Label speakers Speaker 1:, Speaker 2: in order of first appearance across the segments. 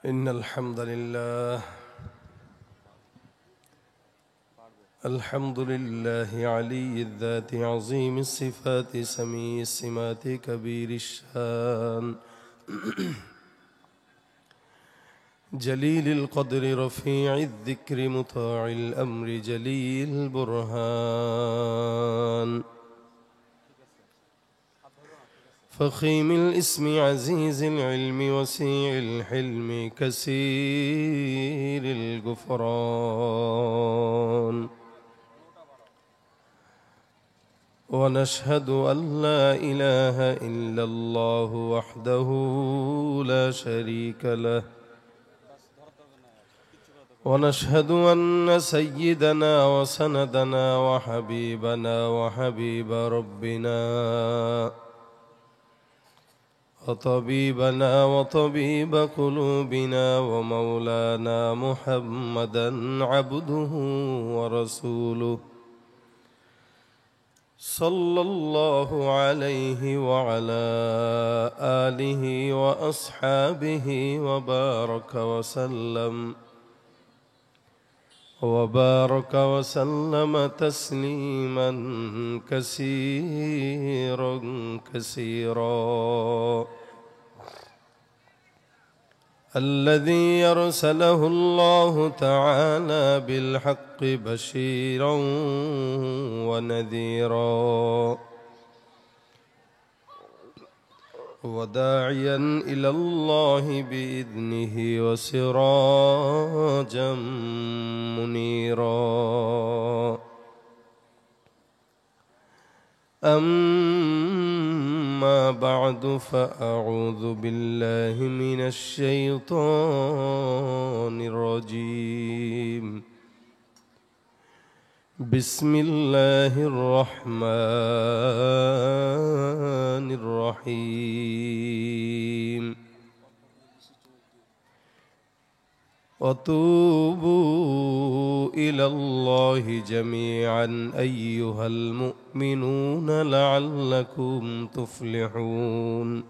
Speaker 1: إن الحمد لله علي الذات عظيم الصفات سميع السمات كبير الشان جليل القدر رفيع الذكر مطاع الأمر جليل البرهان فخيم الاسم عزيز العلم وسيع الحلم كثير الغفران ونشهد أن لا إله إلا الله وحده لا شريك له ونشهد أن سيدنا وسندنا وحبيبنا وحبيب ربنا وطبيبنا وطبيب قلوبنا ومولانا محمدا عبده ورسوله صلى الله عليه وعلى آله وأصحابه وبارك وسلم تسليما كثيرا كثيرا الذي يرسله الله تعالى بالحق بشيرا ونذيرا وداعيا إلى الله بإذنه وسراجا منيرا أما بعد فأعوذ بالله من الشيطان الرجيم بسم الله الرحمن الرحيم وتوبوا إلى الله جميعا أيها المؤمنون لعلكم تفلحون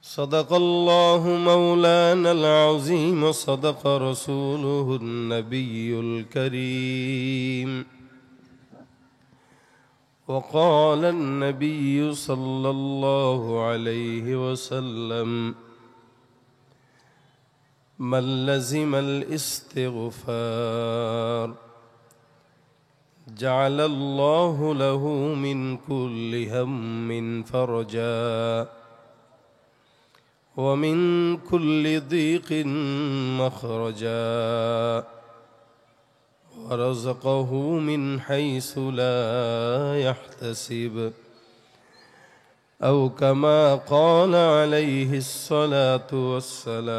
Speaker 1: صدق الله مولانا العظيم صدق رسوله النبي الكريم وقال النبي صلى الله عليه وسلم من لزم الاستغفار جعل الله له من كل هم فرجا ومن كل ضيق مخرجا ورزقه من حيث لا يحتسب أو كما قال عليه الصلاة والسلام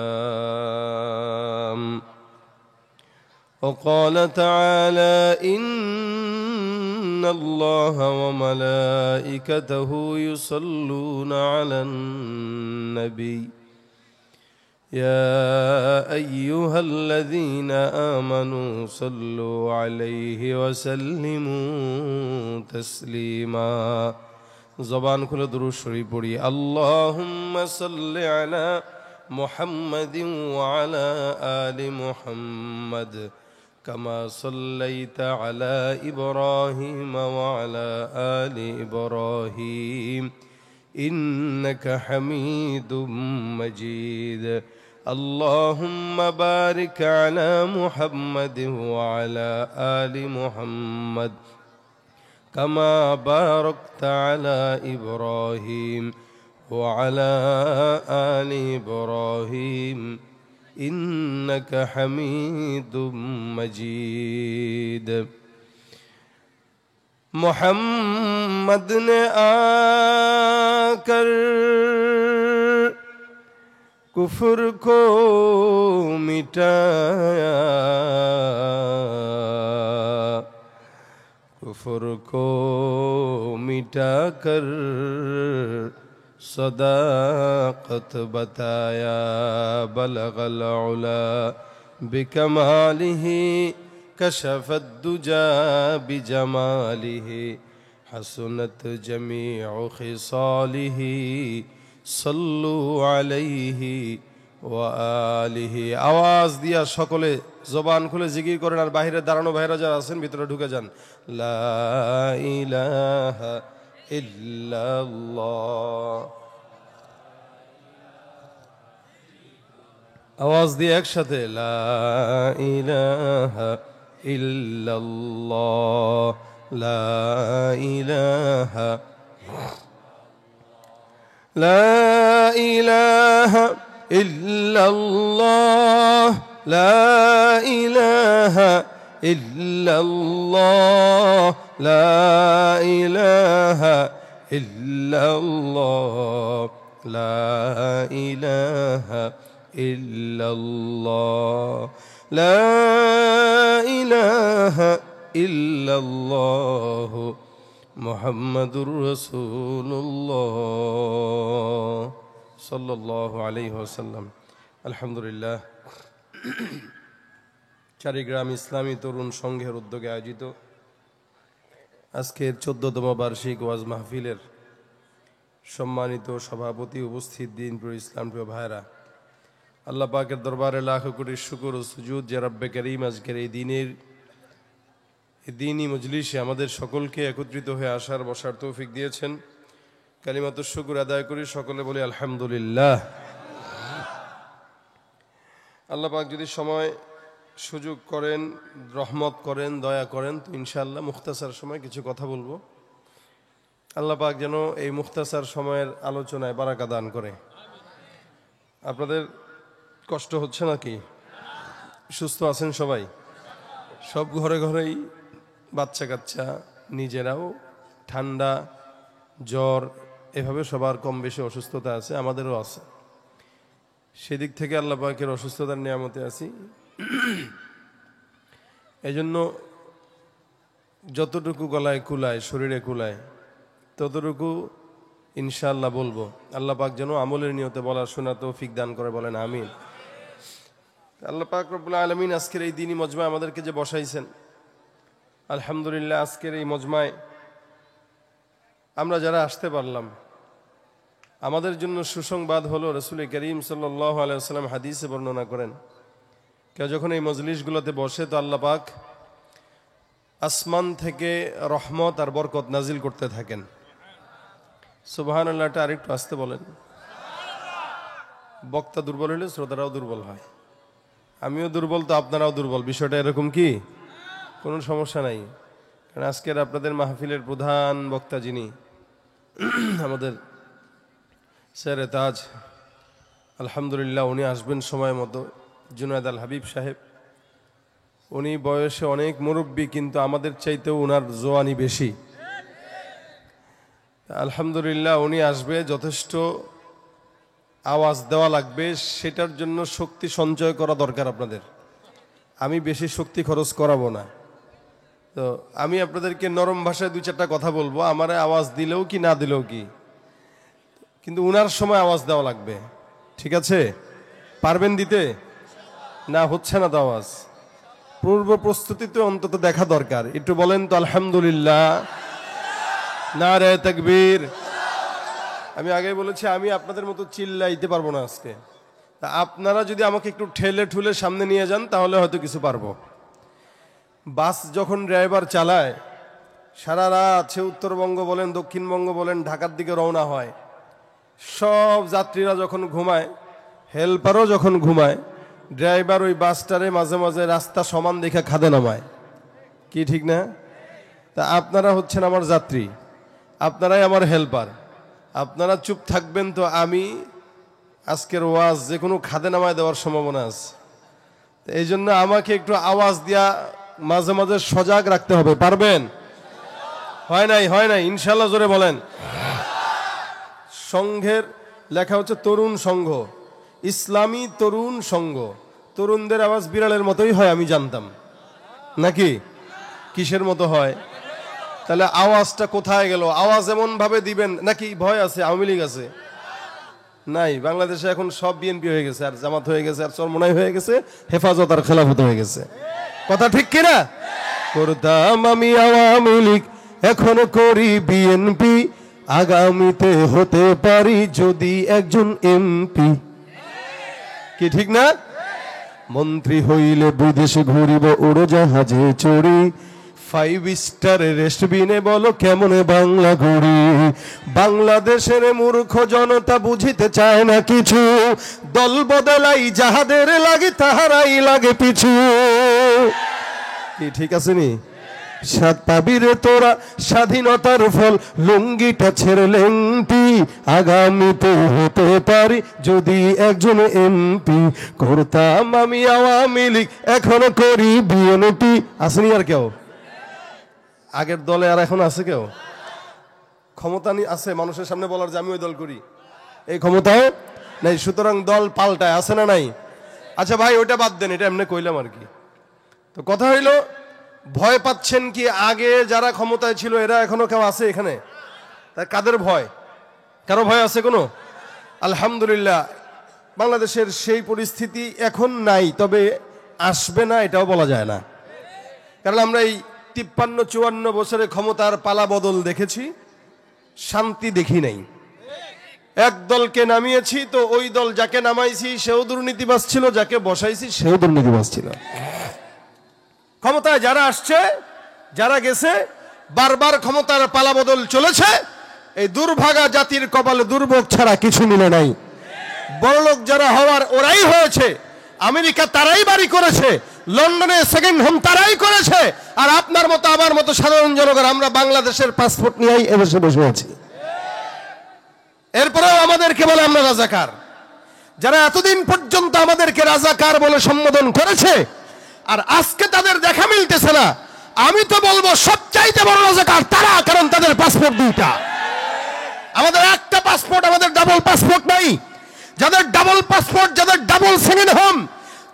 Speaker 1: وقال تعالى إن الله وملائكته يصلون على النبي يا أيها الذين آمنوا صلوا عليه وسلموا تسليما زبان كل درود شريف پڑھی اللهم صل على محمد وعلى آل محمد كما صليت على إبراهيم وعلى آل إبراهيم إنك حميد مجيد اللهم بارك على محمد وعلى آل محمد كما باركت على إبراهيم وعلى آل إبراهيم إنك حميد مجيد محمد نے آ کر کفر کو مٹایا کفر کو مٹا کر صداقت بتایا بلغ العلا بکمالہ کشف الدجى بجماله حسنت جميع خصاله صلوا عليه ওয়া আলিহি। আওয়াজ দিয়া সকলে জবান খুলে জিকির করেন। আর বাহিরে দাঁড়ানো ভাইরা যারা আছেন ভিতরে ঢুকে যান। লা ইলাহা ইল্লাল্লাহ। আওয়াজ দিয়ে একসাথে লা ইলাহা ইল্লাল্লাহ, লা ইলাহা, লা ইলাহা ইল্লাল্লাহ, লা ইলাহা ইল্লাল্লাহ, লা ইলাহা ইল্লাল্লাহ, লা ইলাহা ইল্লাল্লাহ, লা ইলাহা ইল্লাল্লাহ মুহাম্মাদুর রাসূলুল্লাহ সাল্লাল্লাহু আলাইহি ওয়াসাল্লাম। আলহামদুলিল্লাহ, চারিগ্রাম ইসলামী তরুণ সংঘের উদ্যোগে আয়োজিত আজকের 14তম বার্ষিক ওয়াজ মাহফিলের সম্মানিত সভাপতি, উপস্থিত দিনপ্রিয় ইসলামপ্রিয় ভাইরা, আল্লাহ পাকের দরবারে লাখ কোটি শুকর ও সুজুদ যে রব্বে করিম আজকের এই দিনই মজলিসে আমাদের সকলকে একত্রিত হয়ে আসার বসার তৌফিক দিয়েছেন। কালিমাতুশ শুকর আদায় করি, সকলে বলি আলহামদুলিল্লাহ। আল্লাহ পাক যদি সময় সুযোগ করেন, রহমত করেন, দয়া করেন, তো ইনশাআল্লাহ মুখতাসার সময় কিছু কথা বলবো। আল্লাহ পাক যেন এই মুখতাসার সময়ের আলোচনায় বারাকা দান করে। আপনাদের কষ্ট হচ্ছে নাকি? সুস্থ আছেন সবাই? সব ঘরে ঘরেই বাচ্চা কাচ্চা, নিজেরাও ঠান্ডা, জ্বর, এভাবে সবার কম বেশি অসুস্থতা আছে, আমাদেরও আছে। সেদিক থেকে আল্লাহ পাকের অসুস্থতার নিয়ামতে আছি। এজন্য যতটুকু গলায় কুলায়, শরীরে কুলায়, ততটুকু ইনশাআল্লাহ বলবো। আল্লাহ পাক যেন আমলের নিয়তে বলার শোনা তৌফিক দান করে, বলেন আমিন। আল্লাহ পাক রব্বুল আলামিন আজকের এই দিনই মজমায় আমাদেরকে যে বসাইছেন, আলহামদুলিল্লাহ আজকের এই মজমায় আমরা যারা আসতে পারলাম, আমাদের জন্য সুসংবাদ হলো রাসূল করিম সাল্লাল্লাহু আলাইহি ওয়াসাল্লাম হাদিসে বর্ণনা করেন, কেউ যখন এই মজলিসগুলোতে বসে তো আল্লাহ পাক আসমান থেকে রহমত আর বরকত নাজিল করতে থাকেন। সুবহানাল্লাহটা আরেকটু আসতে বলেন। বক্তা দুর্বল হলে শ্রোতারাও দুর্বল হয়, আমিও দুর্বল তো আপনারাও দুর্বল। বিষয়টা এরকম কি? কোনো সমস্যা নাই। কারণ আজকের আপনাদের মাহফিলের প্রধান বক্তা যিনি, আমাদের স্যার তাজ, আলহামদুলিল্লাহ উনি আসবেন সময় মতো। জুনায়েদ আল হাবিব সাহেব, উনি বয়সে অনেক মুরব্বী, কিন্তু আমাদের চাইতেও ওনার জোয়ানি বেশি। আলহামদুলিল্লাহ উনি আসবে, যথেষ্ট আওয়াজ দেওয়া লাগবে, সেটার জন্য শক্তি সঞ্চয় করা দরকার আপনাদের। আমি বেশি শক্তি খরচ করাবো না। তো আমি আপনাদেরকে নরম ভাষায় 2-4টা কথা বলবো, আমারে আওয়াজ দিলেও কি না দিলেও কি, কিন্তু উনার সময় আওয়াজ দেওয়া লাগবে। ঠিক আছে? পারবেন দিতে? না হচ্ছে না তো আওয়াজ। পূর্ব প্রস্তুতি তো অন্তত দেখা দরকার। একটু বলেন তো আলহামদুলিল্লাহ, নারে তাকবীর। আমি আগেই বলেছি আমি আপনাদের মতো চিল্লাইতে পারবো না আজকে। তা আপনারা যদি আমাকে একটু ঠেলে ঠুলে সামনে নিয়ে যান তাহলে হয়তো কিছু পারবো। বাস যখন ড্রাইভার চালায়, সারা রাত সে উত্তরবঙ্গ বলেন, দক্ষিণবঙ্গ বলেন, ঢাকার দিকে রওনা হয়, সব যাত্রীরা যখন ঘুমায়, হেল্পারও যখন ঘুমায়, ড্রাইভার ওই বাসটারে মাঝে মাঝে রাস্তা সমান দেখে খাদে নামায়। কি ঠিক না? তা আপনারা হচ্ছেন আমার যাত্রী, আপনারাই আমার হেল্পার। আপনারা চুপ থাকবেন তো আমি আজকের ওয়াজ যে কোনো খাদে নামায় দেওয়ার সম্ভাবনা আছে। এই জন্য আমাকে একটু আওয়াজ দিয়া মাঝে মাঝে সজাগ রাখতে হবে। পারবেন? হয় নাই ইনশাল্লাহ জোরে বলেন। সংঘের লেখা হচ্ছে তরুণ সংঘ, ইসলামী তরুণ সংঘ। তরুণদের আওয়াজ বিড়ালের মতোই হয় আমি জানতাম, নাকি কিসের মতো হয়? তাহলে আওয়াজটা কোথায় গেল? আওয়াজ এমন ভাবে দিবেন, নাকি ভয় আছে? আওয়ামী লীগ আছে? নাই, বাংলাদেশে এখন সব বিএনপি হয়ে গেছে, আর জামাত হয়ে গেছে, আর চরমোনাই হয়ে গেছে, হেফাজত আর খেলাফত হয়ে গেছে। কথা ঠিক কিনা? করতাম আমি আওয়ামী লীগ, এখন করি বিএনপি, আগামীতে হতে পারি যদি একজন এমপি। কি ঠিক না? মন্ত্রী হইলে বিদেশে ঘুরিব উড়োজাহাজে চড়ি, 5 স্টার রেস্টবিনে বলো কেমনে বাংলা গড়ি। বাংলাদেশের মূর্খ জনতা বুঝিতে চায় না কিছু, দল বদলাই যাহাদের লাগে তাহারাই লাগে পিছু। কি ঠিক আছে নি? সাত পাবিরে তোরা স্বাধীনতার ফল, লুঙ্গিটা ছেড়ে লেংটি, আগামীতে হতে পারি যদি একজন এমপি। করতাম আমি আওয়ামী লীগ, এখনো করি বিএনপি। আসেনি আর কেউ আগের দলে? আর এখন আছে কেউ? ক্ষমতা আছে মানুষের সামনে বলার যে আমি ওই দল করি, এই ক্ষমতাও নেই। সুতরাং দল পাল্টায়, আছে না নাই? আচ্ছা ভাই ওইটা বাদ দেন, এটা এমনি কইলাম আর কি। তো কথা হইল, ভয় পাচ্ছেন কি? আগে যারা ক্ষমতায় ছিল এরা এখনো কেউ আছে এখানে? তা কাদের ভয়? কারো ভয় আছে কোনো? আলহামদুলিল্লাহ বাংলাদেশের সেই পরিস্থিতি এখন নাই, তবে আসবে না এটাও বলা যায় না। কারণ আমরা এই 53-54 বছরে ক্ষমতার পালা বদল দেখেছি, শান্তি দেখি নাই। এক দলকে নামিয়েছি তো ওই দল যাকে নামাইছি সেও দুর্নীতিবাজ ছিল, যাকে বসাইছি সেও দুর্নীতিবাজ ছিল। ক্ষমতায় যারা আসছে যারা গেছে, বারবার ক্ষমতার পালা বদল চলেছে। এই দুর্ভাগা জাতির কপালে দুর্ভোগ ছাড়া কিছু মিলে নাই। বড়লোক যারা হওয়ার ওরাই হয়েছে, আমেরিকা তারাই বাড়ি করেছে, লন্ডনে সেকেন্ড হোম তারাই করেছে, আর আপনার মতো আমার মতো সাধারণ জনগণ আমরা বাংলাদেশের পাসপোর্ট নিয়েই এদেশে বসে আছি। এরপরেও আমাদেরকে বলে আমরা রাজাকার। যারা এতদিন পর্যন্ত আমাদেরকে রাজাকার বলে সম্বোধন করেছে, আর আজকে তাদের দেখা মিলতেছে না, আমি তো বলবো সবচাইতে বড় রাজাকার তারা, কারণ তাদের পাসপোর্ট দুইটা। আমাদের একটা পাসপোর্ট, আমাদের ডাবল পাসপোর্ট নাই। যাদের ডাবল পাসপোর্ট, যাদের ডাবল সেকেন্ড হোম,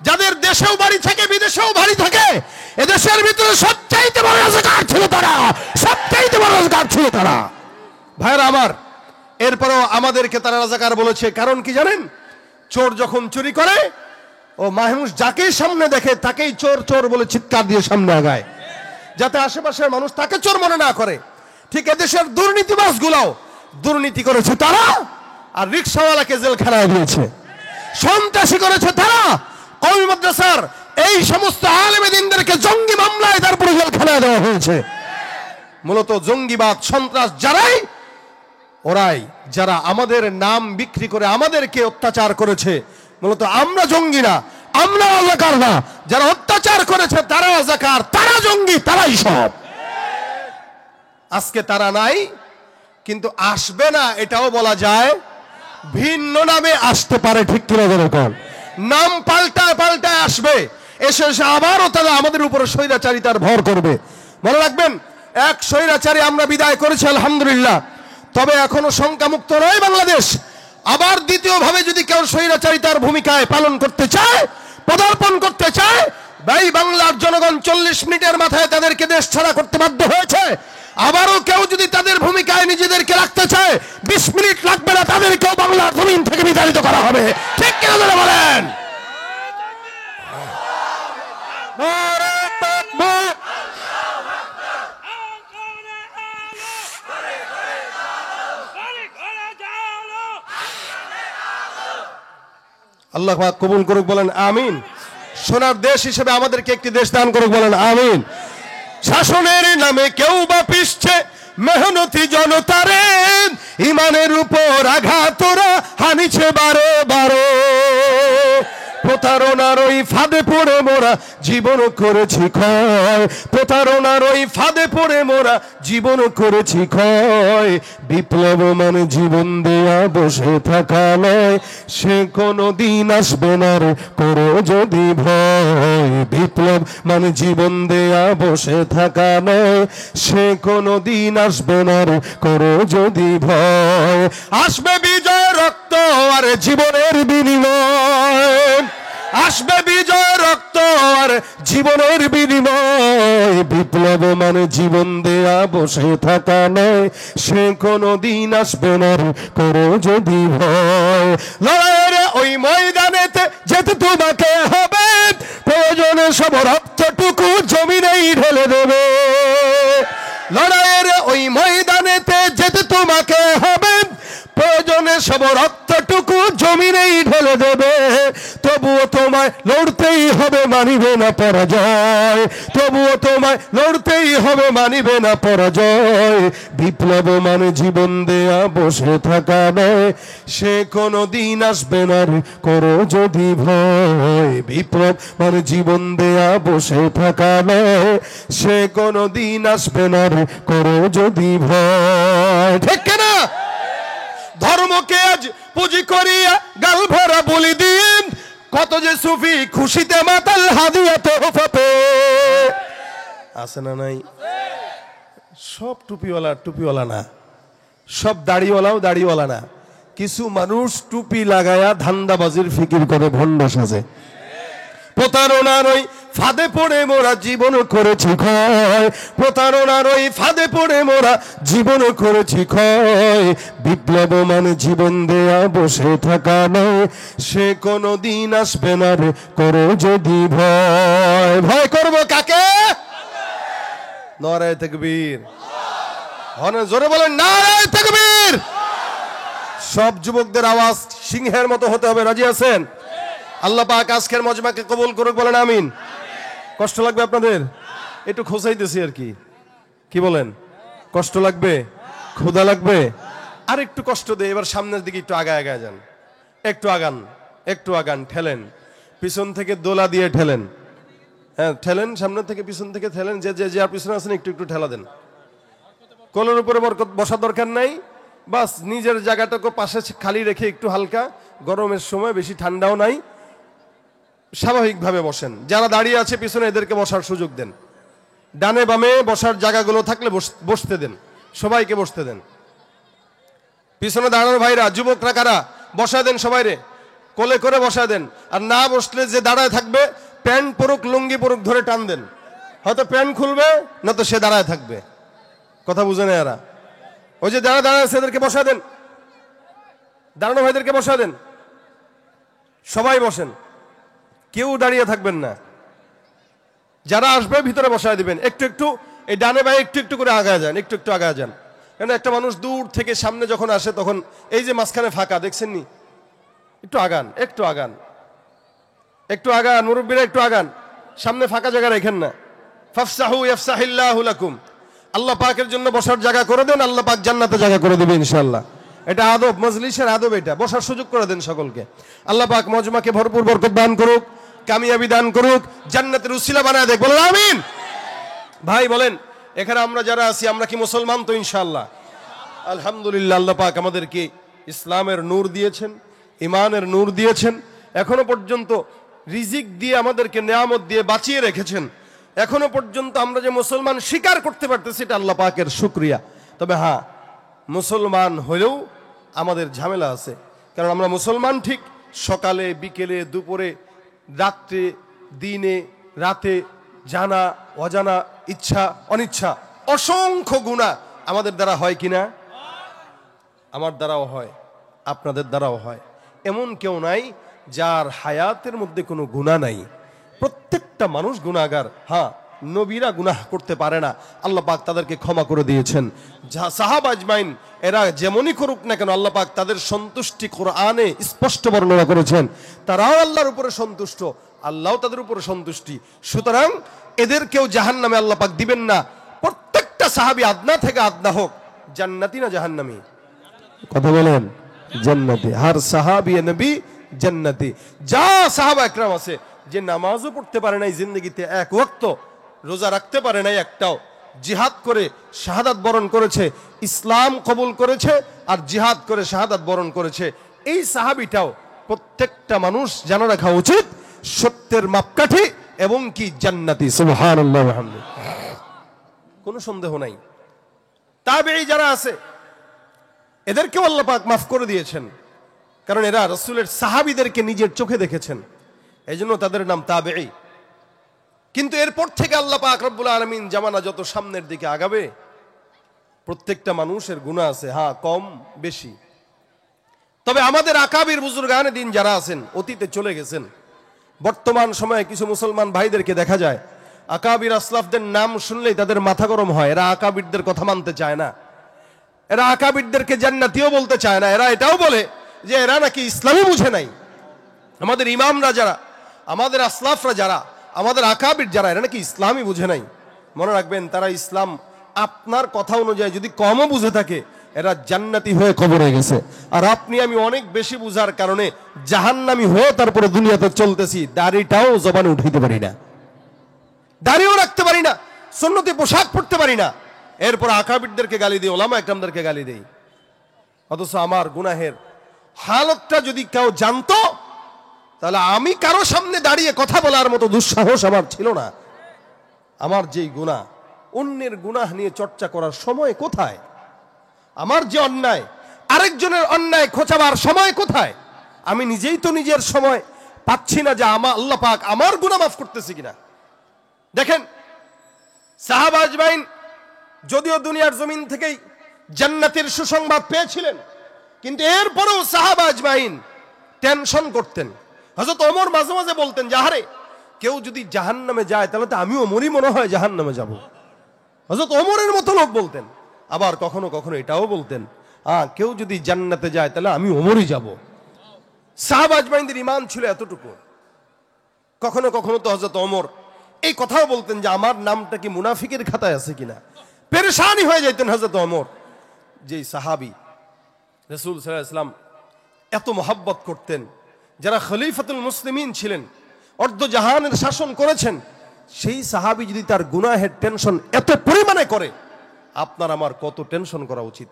Speaker 1: যাদের দেশেও বাড়ি থাকে বিদেশেও বাড়ি থাকে, এদেশের ভিতরে সবচাইতে বড় রাজাকার ছিল তারা, সবচাইতে বড় রাজাকার ছিল তারা। ভাইরা আমার, এরপরও আমাদেরকে তারা রাজাকার বলেছে। কারণ কি জানেন? চোর যখন চুরি করে, ও মানুষ যাকেই সামনে দেখে তাকেই চোর চোর বলে চিৎকার দিয়ে সামনে আগায়, যাতে আশেপাশের মানুষ তাকে চোর মনে না করে। ঠিক এদেশের দুর্নীতিবাজ গুলাও দুর্নীতি করেছে তারা, আর রিক্সাওয়ালাকে জেলখানায় দিয়েছে। সন্ত্রাসী করেছে তারা, কওমি মাদ্রাসার এই সমস্ত আলেম দ্বীনদেরকে জঙ্গি মামলায় তারপরে জেলখানায় দেওয়া হয়েছে। মূলত জঙ্গিবাদ সন্ত্রাস যারাই, ওরাই যারা আমাদের নাম বিক্রি করে আমাদেরকে অত্যাচার করেছে। মূলত আমরা জঙ্গি না, আমরা রাজাকার না, যারা অত্যাচার করেছে তারা রাজাকার, তারা জঙ্গি, তারাই সব। আজকে তারা নাই, কিন্তু আসবে না এটাও বলা যায়। ভিন্ন নামে আসতে পারে, ঠিক কিনা যেরকম নাম পাল্টায় পাল্টায় আসবে, এসে এসে আবারও তারা আমাদের উপরে স্বৈরাচারিতার ভর করবে। মনে রাখবেন, এক স্বৈরাচারী আমরা বিদায় করেছি আলহামদুলিল্লাহ, তবে এখনো শঙ্কামুক্ত নয় বাংলাদেশ। আবার দ্বিতীয়ভাবে যদি কেউ স্বৈরাচারিতার ভূমিকায় পালন করতে চায়, পদার্পণ করতে চায়, ভাই বাংলার জনগণ 40 মিনিটের মাথায় তাদেরকে দেশ ছাড়া করতে বাধ্য হয়েছে। আবারও কেউ যদি তাদের ভূমিকায় নিজেদেরকে রাখতে চায়, 20 মিনিট লাগবে না, তাদেরকেও বাংলার জমিন থেকে বিতাড়িত করা হবে। ঠিক কিনা বলে বলেন? আল্লাহ পাক কবুল করুক, বলেন আমিন। সোনার দেশ হিসেবে আমাদেরকে একটি দেশ দান করুক, বলেন আমিন। শাসনের নামে কেউ বা পিছছে মেহনতি জনতারে, ইমানের উপর আঘাত ওরা হানিছে বারে বারে। প্রতারণার ওই ফাঁদে পড়ে মোরা জীবন করেছি ক্ষয়, প্রতারণার ওই ফাঁদে পড়ে মোরা জীবন করেছি ক্ষয়। বিপ্লব মানে জীবন দেয়া বসে থাকা নয়, সে কোনো দিন আসবে না রে করো যদি ভয়। বিপ্লব মানে জীবন দেয়া বসে থাকা নয়, সে কোনো দিন আসবে না রে করো যদি ভয়। আসবে বিজয় রক্ত আর জীবনের বিনিময়, আসবে বিজয় রক্ত আর জীবনের বিনিময়। বিপ্লব মানে জীবন দেয়া বসে থাকা নয়, সে কোনো দিন আসবে না রে করো যদি ভয়। লড়াইয়ের ওই ময়দানেতে যেতে তোমাকে হবে, প্রয়োজনে সব রক্তটুকু জমিনেই ঢেলে দেবে। লড়াইয়ের ওই ময়দানেতে যেতে তোমাকে হবে, প্রয়োজনে সব রক্তটুকু জমিনেই ঢেলে দেবে। তবুও তোমায় লড়তেই হবে, মানিবে না পরাজয়। তবুও তোমায় লড়তেই হবে, মানিবে না পরাজয়। বিপ্লব মানে জীবন দেয়া, বসে থাকা নয়, সে কোনো দিন আসবে না রে, করো যদি ভয়। বিপ্লব মানে জীবন দেয়া, বসে থাকা নয়, সে কোনো দিন আসবে না রে, করো যদি ভয়। ঠিক না? ধর্মকে আজ পুঁজি করিয়া গাল ভরা বলি দিন, কত যে সুফি খুশিতে মাতাল, হাদিয়া তোহফা পেয়ে। আছে না নাই? সব টুপিওয়ালা টুপিওয়ালা না, সব দাড়িওয়ালাও দাড়িওয়ালা না। কিছু মানুষ টুপি লাগায়া ধান্দাবাজির ফিকির করে ভণ্ড সাজে। প্রতারণার ওই ফাঁদে পড়ে মোরা জীবন করেছি ক্ষয়। প্রতারণার ওই ফাঁদে পড়ে মোরা জীবন করেছি ক্ষয়। বিপ্লব মানে জীবন দেয়া, বসে থাকা নয়, সে কোনো দিন আসবে না রে, করো যদি ভয়। ভয় করবো কাকে? নারায়ে তাকবীর। জোরে বলেন নারায়ে তাকবীর। সব যুবকদের আওয়াজ সিংহের মতো হতে হবে। রাজি আছেন? আল্লাহ পাক আজকের মজমাকে কবুল করুক, বলেন আমিন। কষ্ট লাগবে আপনাদের? একটু খোঁচাইতেছি আর কি। কি বলেন? কষ্ট লাগবে? ক্ষুধা লাগবে? আর একটু কষ্ট দেয়। এবার সামনের দিকে একটু আগায় আগায় যান, একটু আগান, একটু আগান, ঠেলেন, পিছন থেকে দোলা দিয়ে ঠেলেন। হ্যাঁ, ঠেলেন, সামনের থেকে পিছন থেকে ঠেলেন। যে যে আর পিছনে আছেন একটু একটু ঠেলা দেন। কোলের উপরে বসা দরকার নাই, বাস নিজের জায়গাটাকে পাশে খালি রেখে একটু হালকা, গরমের সময় বেশি ঠান্ডাও নাই, স্বাভাবিকভাবে বসেন। যারা দাঁড়িয়ে আছে পিছনে এদেরকে বসার সুযোগ দেন। ডানে বামে বসার জায়গাগুলো থাকলে বসতে দেন, সবাইকে বসতে দেন। পিছনে দাঁড়ানো ভাইরা, যুবকরা কারা, বসায় দেন সবাইরে, কোলে করে বসায় দেন। আর না বসলে যে দাঁড়ায় থাকবে, প্যান্ট পরুক লুঙ্গি পরুক ধরে টান দেন, হয়তো প্যান্ট খুলবে, না তো সে দাঁড়ায় থাকবে। কথা বুঝে না এরা? ওই যে দাঁড়ায় সেদেরকে বসায় দেন, দাঁড়ানো ভাইদেরকে বসায় দেন। সবাই বসেন, কেউ দাঁড়িয়ে থাকবেন না। যারা আসবে ভিতরে বসায় দিবেন। একটু একটু এই ডানে বায়ে একটু একটু করে আগায় যান, একটু একটু আগায় যান। কেন একটা মানুষ দূর থেকে সামনে যখন আসে, তখন এই যে মাঝখানে ফাঁকা দেখছেন নি, একটু আগান, একটু আগান, একটু আগান। মুরব্বীরা একটু আগান, সামনে ফাঁকা জায়গা রেখেন না। ফাফসাহু ইয়াফসাহিল্লাহু লাকুম। আল্লাহ পাকের জন্য বসার জায়গা করে দেন, আল্লাহ পাক জান্নাতে জায়গা করে দেবে ইনশাআল্লাহ। এটা আদব, মজলিসের আদব। এটা বসার সুযোগ করে দেন সকলকে। আল্লাহ পাক মজমাকে ভরপুর বরকত দান করুক, কামিয়াবি দান করুক, জান্নাতের উসিলা বানায় দেখ। বলেন আমিন। ভাই বলেন, এখানে আমরা যারা আছি, আমরা কি মুসলমান তো? ইনশাআল্লাহ, আলহামদুলিল্লাহ। আল্লাহ পাক আমাদেরকে ইসলামের নূর দিয়েছেন, ইমানের নূর দিয়েছেন। এখনো পর্যন্ত রিজিক দিয়ে আমাদেরকে নেয়ামত দিয়ে বাঁচিয়ে রেখেছেন। এখনো পর্যন্ত আমরা যে মুসলমান স্বীকার করতে পারতেছি, এটা আল্লাহ পাকের শুকরিয়া। তবে হ্যাঁ, মুসলমান হলেও আমাদের ঝামেলা আছে। কারণ আমরা মুসলমান ঠিক, সকালে বিকেলে দুপুরে রাত্রে দিনে রাতে, জানা অজানা, ইচ্ছা অনিচ্ছা, অসংখ্য গুনাহ আমাদের দ্বারা হয় কিনা? আমার দ্বারাও হয়, আপনাদের দ্বারাও হয়। এমন কেউ নাই যার হায়াতের মধ্যে কোনো গুনাহ নাই। প্রত্যেকটা মানুষ গুনাহগার। হ্যাঁ, নবীরা গুনাহ করতে পারে না, আল্লাহ পাক তাদেরকে ক্ষমা করে দিয়েছেন। সাহাবা আজমাইন এরা যেমনই করুক না কেন, আল্লাহ পাক তাদের সন্তুষ্টি কোরআনে স্পষ্ট বর্ণনা করেছেন। তারাও আল্লাহর উপরে সন্তুষ্ট, আল্লাহও তাদের উপরে সন্তুষ্টি। সুতরাং এদেরকেও জাহান্নামে আল্লাহ পাক দিবেন না। প্রত্যেকটা সাহাবী আদনা থেকে আদনা হোক, জান্নাতি না জাহান্নামী? কথা বলেন, জান্নাতি। হার সাহাবী নবী জান্নাতি। যা সাহাবা একরাম আছে যে নামাজও পড়তে পারে নাই জিন্দগিতে, এক ওয়াক্ত রোজা রাখতে পারে নাই একটাও, জিহাদ করে শাহাদাত বরণ করেছে, ইসলাম কবুল করেছে আর জিহাদ করে শাহাদাত বরণ করেছে, এই সাহাবীটাও প্রত্যেকটা মানুষ জানা রাখা উচিত সত্যের মাপকাঠি এবং কি জান্নাতি। সুবহানাল্লাহ ওয়া বিহামদিহি। কোনো সন্দেহ নাই। তাবেঈ যারা আছে এদেরকেও আল্লাহ পাক মাফ করে দিয়েছেন, কারণ এরা রাসূলের সাহাবীদেরকে নিজের চোখে দেখেছেন, এই জন্য তাদের নাম তাবেঈ। কিন্তু এরপর থেকে আল্লাহ পাক রব্বুল আলামিন জামানা যত সামনের দিকে আগাবে, প্রত্যেকটা মানুষের গুনাহ আছে, হ্যাঁ কম বেশি। তবে আমাদের আকাবির বুজুর্গানে দিন যারা আছেন, অতীতে চলে গেছেন, বর্তমান সময়ে কিছু মুসলমান ভাইদেরকে দেখা যায় আকাবির আসলাফদের নাম শুনলেই তাদের মাথা গরম হয়। এরা আকাবিরদের কথা মানতে চায় না, এরা আকাবিরদেরকে জান্নাতীও বলতে চায় না। এরা এটাও বলে যে এরা নাকি ইসলামই বুঝে নাই। আমাদের ইমামরা যারা, আমাদের আসলাফরা যারা, আমাদের আকাবির যারা, এরা নাকি ইসলামই বুঝে নাই। মনে রাখবেন, তারা ইসলাম আপনার কথা অনুযায়ী যদি কমও বুঝে থাকে, এরা জান্নাতি হয়ে কবরে গেছে। আর আপনি আমি অনেক বেশি বুঝার কারণে জাহান্নামী হয়ে তারপরে দুনিয়াতে চলতেছি, দাড়িটাও জবানে উঠাইতে পারি না, দাড়িও রাখতে পারি না, সুন্নতি পোশাক পরতে পারি না, এরপর আকাবিরদেরকে গালি দিই, ওলামা একরামদেরকে গালি দেই। অথচ আমার গুনাহের হালতটা যদি কেউ জানতো, তাহলে আমি কারো সামনে দাঁড়িয়ে কথা বলার মতো দুঃসাহস আমার ছিল না। আমার যেই গুনাহ, অন্যের গুনাহ নিয়ে চর্চা করার সময় কোথায়? আমার যে অন্যায়, আরেকজনের অন্যায় খোঁচাবার সময় কোথায়? আমি নিজেই তো নিজের সময় পাচ্ছি না যে আমার আল্লাহ পাক আমার গুনাহ মাফ করতেছে কিনা। দেখেন, সাহাবা আজমাইন যদিও দুনিয়ার জমিন থেকেই জান্নাতের সুসংবাদ পেয়েছিলেন, কিন্তু এরপরেও সাহাবা আজমাইন টেনশন করতেন। হযরত ওমর মাঝে মাঝে বলতেন যে আরে, কেউ যদি জাহান্নামে যায় তাহলে তো আমিও ওমরই মনে হয় জাহান্নামে যাব। হযরত ওমরের মতো লোক বলতেন। আবার কখনো কখনো এটাও বলতেন, কেউ যদি জান্নাতে যায় তাহলে আমি ওমরই যাব। সাহাবা আজমাইনদের ঈমান ছিল এতটুকু। কখনো কখনো তো হযরত ওমর এই কথাও বলতেন যে আমার নামটা কি মুনাফিকের খাতায় আছে কিনা। পেরেশানি হয়ে যাইতেন হযরত ওমর। যেই সাহাবী রাসূল সাল্লাল্লাহু আলাইহি ওয়াসাল্লাম এত মহব্বত করতেন, যারা খলিফাতুল মুসলিমিন ছিলেন, অর্ধ জাহানের শাসন করেছেন, সেই সাহাবী যদি তার গুনাহের টেনশন এত পরিমাণে করে, আপনার আমার কত টেনশন করা উচিত।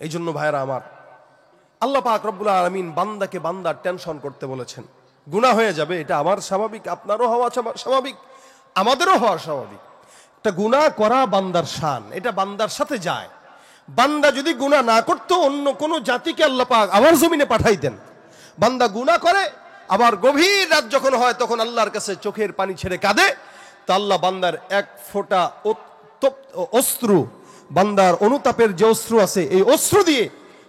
Speaker 1: এই জন্য ভাইরা আমার, আল্লাহ পাক রব্বুল আলামিন বান্দাকে বান্দার টেনশন করতে বলেছেন। গুনাহ হয়ে যাবে, এটা আমার স্বাভাবিক, আপনারও হওয়া স্বাভাবিক, আমাদেরও হওয়া স্বাভাবিক। একটা গুনাহ করা বান্দার শান, এটা বান্দার সাথে যায়। বান্দা যদি গুনাহ না করতো, অন্য কোন জাতিকে আল্লাহ পাক আমার জমিনে পাঠাইতেন। বান্দা গুনাহ করে, আবার গভীর রাত যখন হয় তখন আল্লাহর কাছে চোখের পানি ছেড়ে কাঁদে, তা আল্লাহ বান্দার এক ফোঁটা অশ্রু, বান্দার অনুতাপের যে অশ্রু আছে, এই অশ্রু দিয়ে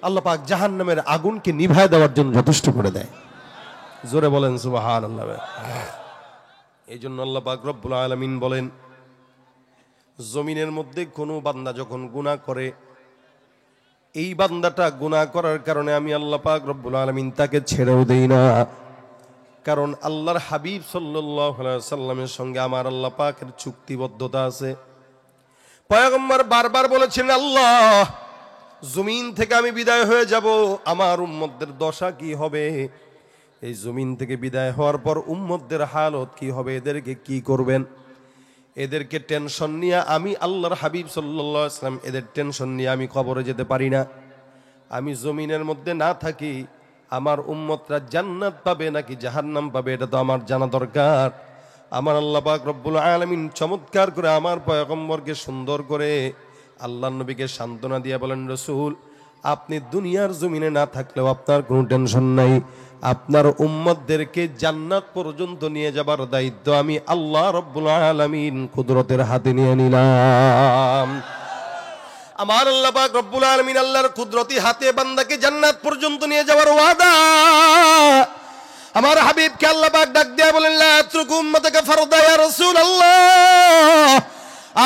Speaker 1: আল্লাহ পাক জাহান্নামের আগুনকে নিভায় দেওয়ার জন্য যথেষ্ট করে দেয়। জোরে বলেন সুবহানাল্লাহ। এই জন্য আল্লাহ পাক রব্বুল আলামিন বলেন, জমিনের মধ্যে কোনো বান্দা যখন গুনাহ করে, এই বান্দাটা গুনাহ করার কারণে আমি আল্লাহ পাক রব্বুল আলামিন তাকে ছেড়েও দেই না। কারণ আল্লাহর হাবিব সাল্লাল্লাহু আলাইহি ওয়াসাল্লামের সঙ্গে আমার আল্লাহ পাকের চুক্তিবদ্ধতা আছে। পয়গম্বর বারবার বলেছেন, আল্লাহ, জমিন থেকে আমি বিদায় হয়ে যাব, আমার উম্মতদের দশা কি হবে? এই জমিন থেকে বিদায় হওয়ার পর উম্মতদের হালত কি হবে? এদেরকে কি করবেন? এদেরকে টেনশন নিয়ে আমি আল্লাহর হাবিব সাল্লাল্লাহু আলাইহি ওয়াসাল্লাম, এদের টেনশন নিয়ে আমি কবরে যেতে পারি না। আমি জমিনের মধ্যে না থাকি, আমার উম্মতরা জান্নাত পাবে নাকি জাহান্নাম পাবে, এটা তো আমার জানা দরকার। আমার আল্লাহ পাক রব্বুল আলামিন চমৎকার করে আমার পয়গম্বরকে সুন্দর করে আল্লাহর নবীকে সান্ত্বনা দিয়ে বলেন, রাসূল, আপনি দুনিয়ার জমিনে না থাকলেও আপনার কোনো টেনশন নাই, আপনার উম্মতদেরকে জান্নাত পর্যন্ত নিয়ে যাবার দায়িত্ব আমি আল্লাহ রব্বুল আলামিন কুদরতের হাতে নিয়ে নিলাম। আমার আল্লাহ পাক রব্বুল আলামিন আল্লাহর কুদরতি হাতে বান্দাকে জান্নাত পর্যন্ত নিয়ে যাওয়ার ওয়াদা। আমার হাবিবকে আল্লাহ পাক ডাক দিয়ে বলেন, লা আতরুকু উম্মতাকা ফারদা ইয়া রাসূলুল্লাহ,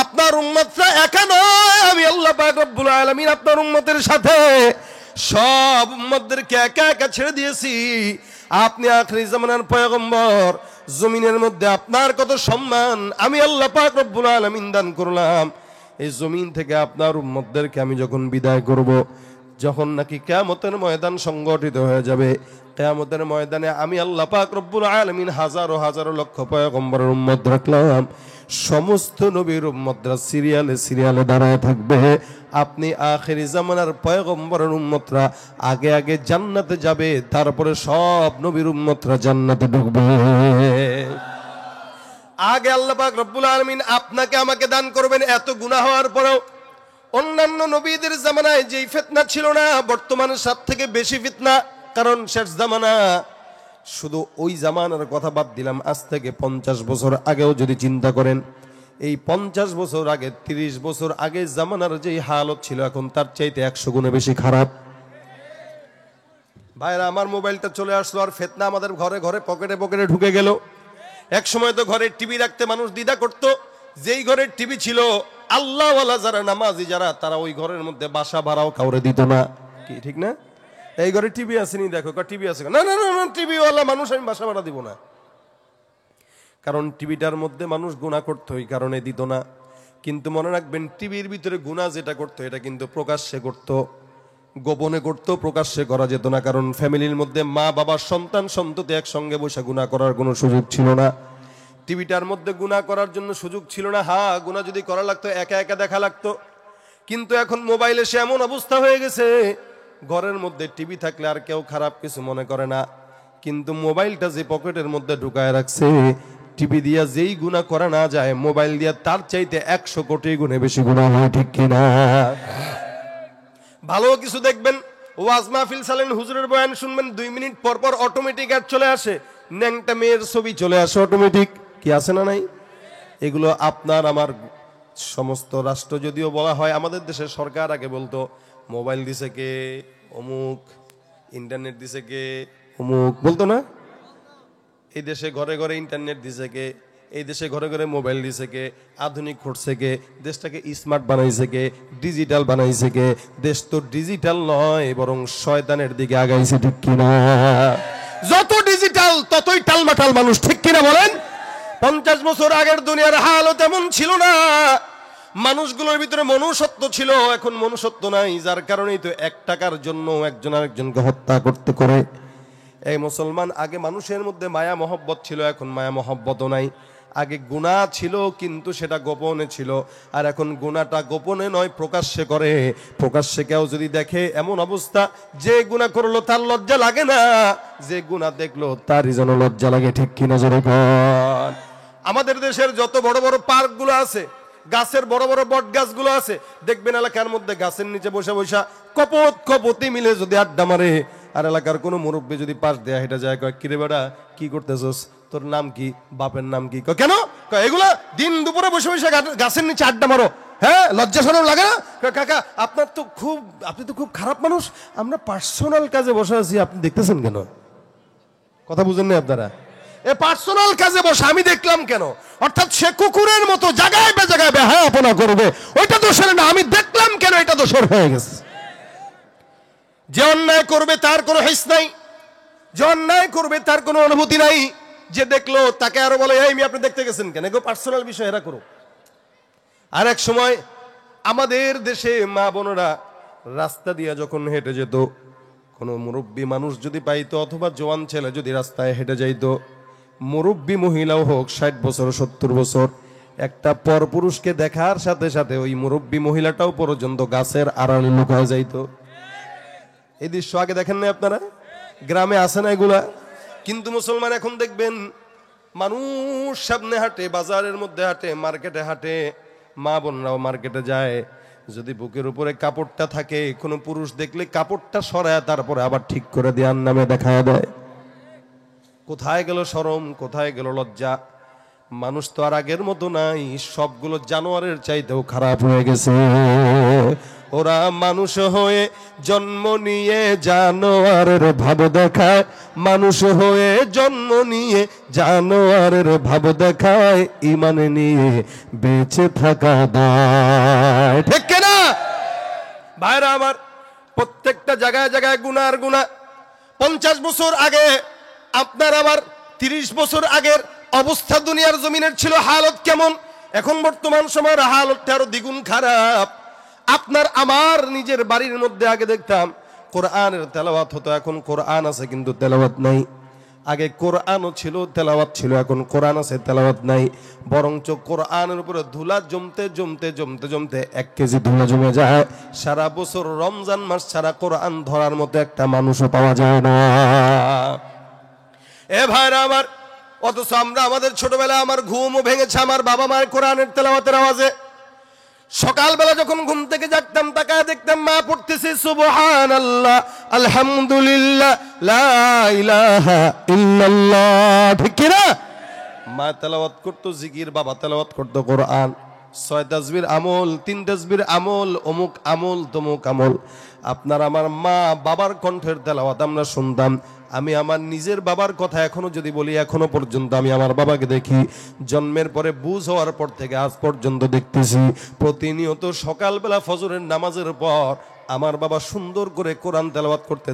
Speaker 1: আপনার উম্মতরা একা নয়, আমি আল্লাহ পাক রব্বুল আলামিন আপনার উম্মতের সাথে সব উম্মতদেরকে একা একা ছেড়ে দিয়েছি। আপনি আখিরি জামানার পয়গম্বর, জমিনের মধ্যে আপনার কত সম্মান আমি আল্লাহ পাক রব্বুল আলামিন দান করলাম। এই জমিন থেকে আপনার উম্মতদেরকে আমি যখন বিদায় করব, যখন নাকি কিয়ামতের ময়দান সংগঠিত হয়ে যাবে, কিয়ামতের ময়দানে আমি আল্লাহ পাক রব্বুল আলামিন হাজারো হাজারো লক্ষ পয়গম্বরের উম্মত রাখলাম, সমস্ত নবীর উম্মতরা সিরিয়ালে সিরিয়ালে দাঁড়ায় থাকবে। আপনি আখিরি জামানার পয়গম্বরের উম্মতরা আগে আগে জান্নাতে যাবে, তারপরে সব নবীর উম্মতরা জান্নাতে ঢুকবে। আগে আল্লাহ পাক রব্বুল আলামিন আপনাকে আমাকে দান করবেন। এত গুনাহ হওয়ার পরেও অন্যান্য নবীদের জামানায় যেই ফিতনা ছিল না, বর্তমানে সব থেকে বেশি ফিতনা। কারণ শেষ জামানা, শুধু ওই জামানার কথা বাদ দিলাম, আজ থেকে 50 বছর আগেও যদি চিন্তা করেন, এই 50 বছর আগে, 30 বছর আগে জামানার যেই হালত ছিল, এখন তার চাইতে 100 গুণে বেশি খারাপ। ভাইরা, আমার মোবাইলটা চলে আসলো, আর ফিতনা আমাদের ঘরে ঘরে পকেটে পকেটে ঢুকে গেল। এক সময় তো ঘরে টিভি রাখতে মানুষ দ্বিধা করতো। যেই ঘরের টিভি ছিল, আল্লাহওয়ালা যারা, নামাজি যারা, তারা ওই ঘরের মধ্যে বাসা ভাড়াও কাউরে দিত না। কি ঠিক না? এই ঘরে টিভি আসেনি, দেখো টিভি আছে, না না না না, টিভিওয়ালা মানুষ আমি বাসা ভাড়া দিব না। কারণ টিভিটার মধ্যে মানুষ গুনাহ করতো, এই কারণে দিত না। কিন্তু মনে রাখবেন, টিভির ভিতরে গুনাহ যেটা করতো এটা কিন্তু প্রকাশ্যে করতো, গোপনে করতো, প্রকাশ্যে করা যেত না। কারণ ফ্যামিলির মধ্যে মা বাবা সন্তান সন্ততি একসঙ্গে বসে গুনাহ করার কোনো সুযোগ ছিল না। টিভিটার মধ্যে গুনাহ করার জন্য সুযোগ ছিল না। হ্যাঁ, গুনাহ যদি করা লাগতো একা একা দেখা লাগতো। কিন্তু এখন মোবাইলে সে এমন অবস্থা হয়ে গেছে, ঘরের মধ্যে টিভি থাকলে আর কেউ খারাপ কিছু মনে করে না। কিন্তু মোবাইলটা যে পকেটের মধ্যে ঢুকায় রাখছে, টিভি দিয়া যেই গুনাহ করা না যায়, মোবাইল দিয়া তার চাইতে 100 কোটি গুণে বেশি গুনাহ হয়, ঠিক কিনা? ভালো কিছু দেখবেন, ওয়াজ মাহফিল চালেন, হুজুরের বয়ান শুনবেন, 2 মিনিট পর পর অটোমেটিক অ্যাড চলে আসে, ন্যাংটা মেয়ের ছবি চলে আসে অটোমেটিক, কি আছে না নাই? এগুলো আপনার আমার সমস্ত রাষ্ট্র যদিও বলা হয়, আমাদের দেশের সরকার আগে বলতো মোবাইল দিছে কে অমুক, ইন্টারনেট দিছে কে অমুক, বলতো না? এই দেশে ঘরে ঘরে ইন্টারনেট দিছে কে, এই দেশে ঘরে ঘরে মোবাইল দিছে কে, আধুনিক করছে কে, দেশটাকে স্মার্ট বানাইছে কে, ডিজিটাল বানাইছে কে? দেশ তো ডিজিটাল নয়, বরং শয়তানের দিকে আগাইছে, ঠিক কিনা? যত ডিজিটাল ততই টালমাটাল মানুষ, ঠিক কিনা বলেন? 50 বছর আগের দুনিয়ার হালত এমন ছিল না, মানুষগুলোর ভিতরে মনুষ্যত্ব ছিল, এখন মনুষ্যত্ব নাই। যার কারণেই তো 1 টাকার জন্য একজন আরেকজনকে হত্যা করতে করে। এই মুসলমান, আগে মানুষের মধ্যে মায়া মহব্বত ছিল, এখন মায়া মহব্বতও নাই। আগে গুনাহ ছিল কিন্তু সেটা গোপনে ছিল, আর এখন গুনাহটা গোপনে নয় প্রকাশ্যে করে। প্রকাশ্যে কেউ যদি দেখে, এমন অবস্থা, যে গুনাহ করলো তার লজ্জা লাগে না, যে গুনাহ দেখলো তারই যেন লজ্জা লাগে, ঠিক কিনা জোরে বল? আমাদের দেশের যত বড় বড় পার্কগুলো আছে, গাছের বড় বড় বট গাছগুলো আছে, দেখবেন এলাকার মধ্যে গাছের নিচে বসে বসে কপত কপতি মিলে যদি আড্ডা মারে, আর এলাকার কোনো মুরব্বী যদি পাশ দেয়া হেঁটে যায়, কয় কিরে বেটা কি করতেছস, তোর নাম কি, বাপের নাম কি? কয় কেন? কয় এগুলা দিন দুপুরে বসে বসে গাছের নিচে আড্ডা মারো, হ্যাঁ লজ্জা শরম লাগে না? কাকা আপনি তো খুব খারাপ মানুষ, আমরা পার্সোনাল কাজে বসে আছি, আপনি দেখতেছেন কেন? কথা বুঝেন না আপনারা? এ পার্সোনাল কাজে বসে আমি দেখলাম কেন? অর্থাৎ সে কুকুরের মতো জায়গায় বে জায়গায় বেহায়াপনা করবে, ওইটা দোষের না, আমি দেখলাম কেন, এটা দোষের হয়ে গেছে। যে অন্যায় করবে তার কোনো হিস নাই, যে অন্যায় করবে তার কোনো অনুভূতি নাই। যে দেখলো তাকে আরো বলে, এই আপনি দেখতে গেছেন কেন? এগুলো পার্সোনাল বিষয়, এরা করো। আর এক সময় আমাদের দেশে মা বোনেরা রাস্তা দিয়ে যখন হেঁটে যেত, কোনো মুরব্বী মানুষ যদি পাইতো, অথবা জওয়ান ছেলে যদি রাস্তায় হেঁটে যাইতো, মুরব্বী মহিলাও হোক 60 বছর 70 বছর, একটা পরপুরুষকে দেখার সাথে সাথে ওই মুরব্বী মহিলাটাও পর্যন্ত গাছের আড়ালে লুকায় যাইতো। এই দৃশ্য আগে দেখেন না আপনারা? গ্রামে আসে না এগুলা? কিন্তু মুসলমান এখন দেখবেন, মানুষ সামনে হাঁটে, বাজারের মধ্যে হাঁটে, মার্কেটে হাঁটে, মা বোনরাও মার্কেটে যায়, যদি বুকের উপরে কাপড়টা থাকে, কোনো পুরুষ দেখলে কাপড়টা সরায় তারপরে আবার ঠিক করে দেওয়ার নামে দেখায় দেয়। কোথায় গেল শরম, কোথায় গেল লজ্জা? মানুষ তো আর আগের মতো নাই, সবগুলো জানোয়ারের চাইতেও খারাপ হয়ে গেছে। ওরা মানুষ হয়ে জন্ম নিয়ে জানোয়ারের ভাব দেখায়, মানুষ হয়ে জন্ম নিয়ে জানোয়ারের ভাব দেখায়, ঈমান নিয়ে বেঁচে থাকা দায়, ঠিক কিনা ভাইরা আমার? প্রত্যেকটা জায়গায় জায়গায় গুনাহ আর গুনাহ। 50 বছর আগে আপনার আমার 30 বছর আগের অবস্থা দুনিয়ার জমিনের ছিল হালত কেমন, এখন বর্তমান সময়ের হালতটা আরো দ্বিগুণ খারাপ। আপনার আমার নিজের বাড়ির মধ্যে আগে দেখতাম কোরআনের তেলাওয়াত হতো, এখন কোরআন আছে কিন্তু তেলাওয়াত নাই। আগে কোরআনও ছিল, তেলাওয়াত ছিল, এখন কোরআন আছে, তেলাওয়াত নাই। বরঞ্চ কোরআনের উপরে ধুলা জমতে জমতে জমতে জমতে 1 কেজি ধুলা জমে যায়। সারা বছর রমজান মাস ছাড়া কোরআন ধরার মতো একটা মানুষও পাওয়া যায় না। এ ভাইরা আমার, অথচ আমরা আমাদের ছোটবেলা, আমার ঘুমও ভেঙেছে আমার বাবা মায়ের কোরআনের তেলাওয়াতের আওয়াজে। সকালবেলা যখন ঘুম থেকে জাগতাম, তাকায় দেখতাম মা পড়তেছে সুবহানাল্লাহ, আলহামদুলিল্লাহ, লা ইলাহা ইল্লাল্লাহ, ঠিক কি না? মা তেলাওয়াত করতো জিকির, বাবা তেলাওয়াত করতো কোরআন। 6 তাসবির আমল, 3 তাসবির আমল, অমুক আমল, তমুক আমল। আপনার আমার মা বাবার কণ্ঠের তেলাওয়াত আমরা শুনতাম। আমি আমার নিজের বাবার কথা এখনো যদি বলি, এখনো পর্যন্ত আমি আমার বাবাকে দেখি, জন্মের পরে বুঝ হওয়ার পর থেকে আজ পর্যন্ত দেখতেছি, প্রতিনিয়ত সকালবেলা ফজরের নামাজের পর আমার বাবা সুন্দর করে কোরআন তেলাওয়াত করতে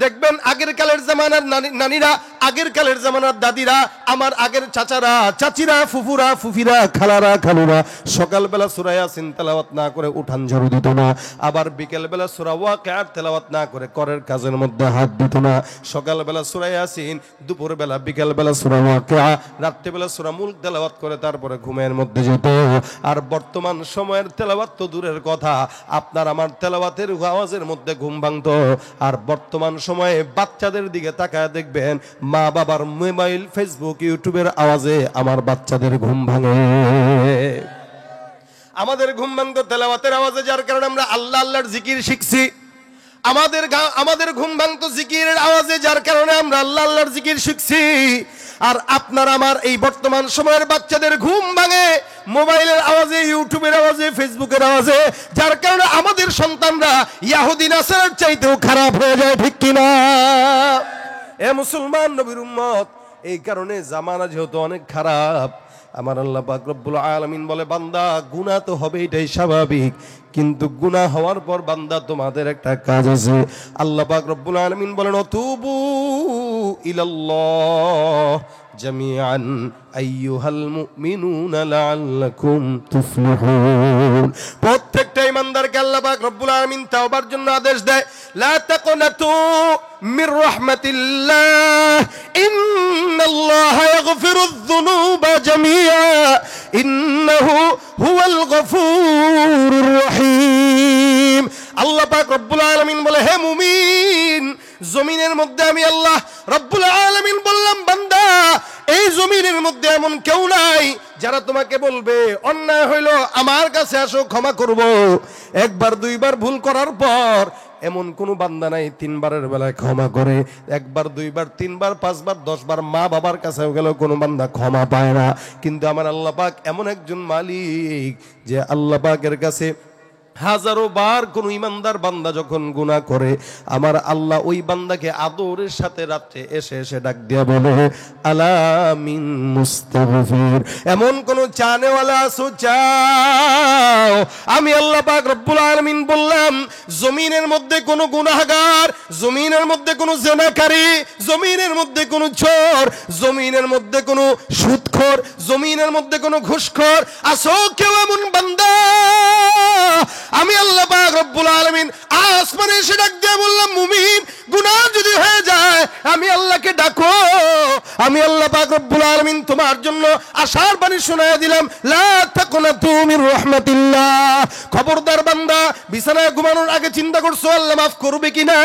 Speaker 1: দেখবেন। আগের কালের জামানার নানীরা, আগের কালের জামানার দাদিরা, আমার আগের চাচারা, চাচিরা, ফুফুরা, ফুফিরা, খালারা, খালুরা সকালবেলা সূরা ইয়াসিন তেলাওয়াত না করে উঠান ঝাড়ু দিত না। আবার বিকেলবেলা সূরা ওয়াকিয়া তেলাওয়াত না করে করের কাজের মধ্যে হাত দিত না। সকালবেলা সূরা ইয়াসিন, দুপুরবেলা বিকেলবেলা সূরা ওয়াকিয়া, রাত্রিবেলা সূরা মুলক তেলাওয়াত করে তারপরে ঘুমের মধ্যে যেত। আর বর্তমান সময়ের তেলাওয়াত তো দূরের কথা, আপনার আমার তেলাওয়াতের আওয়াজের মধ্যে ঘুম ভাঙতো। আর বর্তমান সময়ে বাচ্চাদের দিকে তাকায় দেখবেন, মা বাবার মোবাইল, ফেসবুক, ইউটিউবের আওয়াজে আমার বাচ্চাদের ঘুম ভাঙে। আমাদের ঘুম ভাঙতো তেলাওয়াতের আওয়াজে, যার কারণে আমরা আল্লাহ আল্লাহর জিকির শিখছি। আমাদের ঘুম ভাঙতো জিকিরের আওয়াজে, যার কারণে আমরা আল্লাহ আল্লাহর জিকির শিখছি। আর আপনার আমার এই বর্তমান সময়ের বাচ্চাদের ঘুম ভাঙে মোবাইলের আওয়াজে, ইউটিউবের আওয়াজে, ফেসবুকের আওয়াজে, যার কারণে আমাদের সন্তানরা ইহুদি নাসারার চাইতেও খারাপ হয়ে যায়, ঠিক কিনা? এ মুসলমান নবীর উম্মত, এই কারণে জামানা যেহেতু অনেক খারাপ, আমার আল্লাহ পাক রব্বুল আলামিন বলে, বান্দা গুনাহ তো হবে, এটাই স্বাভাবিক, কিন্তু গুনাহ হওয়ার পর বান্দা তোমাদের একটা কাজ আছে। আল্লাহ পাক রব্বুল আলামিন বলেন, অতুবু ইলাল্লাহ জামিআন আইয়ুহাল মুমিনুনা লাআল্লাকুম তুফলিহুন। প্রত্যেকটা ইমানদারকে আল্লাহ পাক রব্বুল আলামিন তাওবার জন্য আদেশ দেয়, লা তাকুনাতু মির রাহমাতিল্লাহ ইন্নাল্লাহা ইয়াগফিরুয যুনুবা জামিআ ইন্নাহু হুয়াল গফুরুর রহিম। আল্লাহ পাক রব্বুল আলামিন বলে, হে মুমিন, জমিনের মধ্যে আমি আল্লাহ রব্বুল আলামিন বললাম, বান্দা এই জমিনের মধ্যে এমন কেউ নাই যারা তোমাকে বলবে অন্যায় হইলো আমার কাছে আসো ক্ষমা করব। একবার দুইবার ভুল করার পর এমন কোন বান্দা নাই 3 বারের বেলায় ক্ষমা করে। একবার দুইবার তিনবার পাঁচবার 10 বার মা বাবার কাছে গেল কোন বান্দা ক্ষমা পায় না। কিন্তু আমার আল্লাহ পাক এমন একজন মালিক যে আল্লাহ পাকের কাছে হাজারো বার কোন ইমানদার বান্দা যখন গুনাহ করে, আমার আল্লাহ ওই বান্দাকে আদরের সাথে রাত্রে এসে এসে ডাক দিয়া বলে, আলা মিন মুস্তাগফির, এমন কোন চানেওয়ালা আছো চাও। আমি আল্লাহ পাক রব্বুল আলামিন বললাম, জমিনের মধ্যে কোন গুনাহগার, জমিনের মধ্যে কোন জিনাকারী, জমিনের মধ্যে কোন চোর, জমিনের মধ্যে কোন সুদখোর, জমিনের মধ্যে কোন ঘুষখোর আছো কেউ এমন বান্দা? আমি আল্লাহ পাক রব্বুল আলামিন আসমানে এসে ডাক দিয়ে বললাম, মুমিন গুনাহ যদি হয়ে যায় আমি আল্লাহকে ডাকো, আমি আল্লাহ পাক রব্বুল আলামিন তোমার জন্য আশার বাণী শোনায় দিলাম, লা তাকুনাতু মির রাহমাতিল্লাহ। খবরদার বান্দা, বিছানায় ঘুমানোর আগে চিন্তা করছো আল্লাহ মাফ করবে কিনা।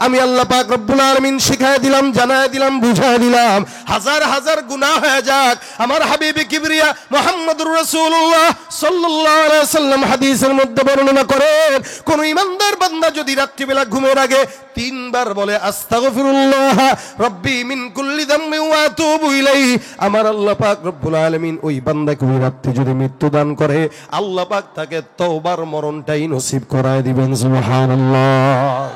Speaker 1: আমি আল্লাহ পাক রব্বুল আলামিন শিখায় দিলাম, জানায় দিলাম, বুঝায় দিলাম। হাজার হাজার গুনাহ হয়ে যাক, আমার হাবিবে কিবরিয়া মুহাম্মদুর রাসূলুল্লাহ সাল্লাল্লাহু আলাইহি ওয়াসাল্লাম হাদিসের মধ্যে বর্ণনা করেন, কোন ইমানদার বান্দা যদি রাত্রিবেলা ঘুমের আগে 3 বার বলে আস্তাগফিরুল্লাহ রব্বি মিন কুল্লি যামবি ওয়া আতুবু ইলাইহি, আমার আল্লাহ পাক রব্বুল আলামিন ওই বান্দাকে ওই রাত্রে যদি মৃত্যু দান করে, আল্লাহ পাক তাকে তওবার মরণটাই নসিব করায় দিবেন। সুবহানাল্লাহ।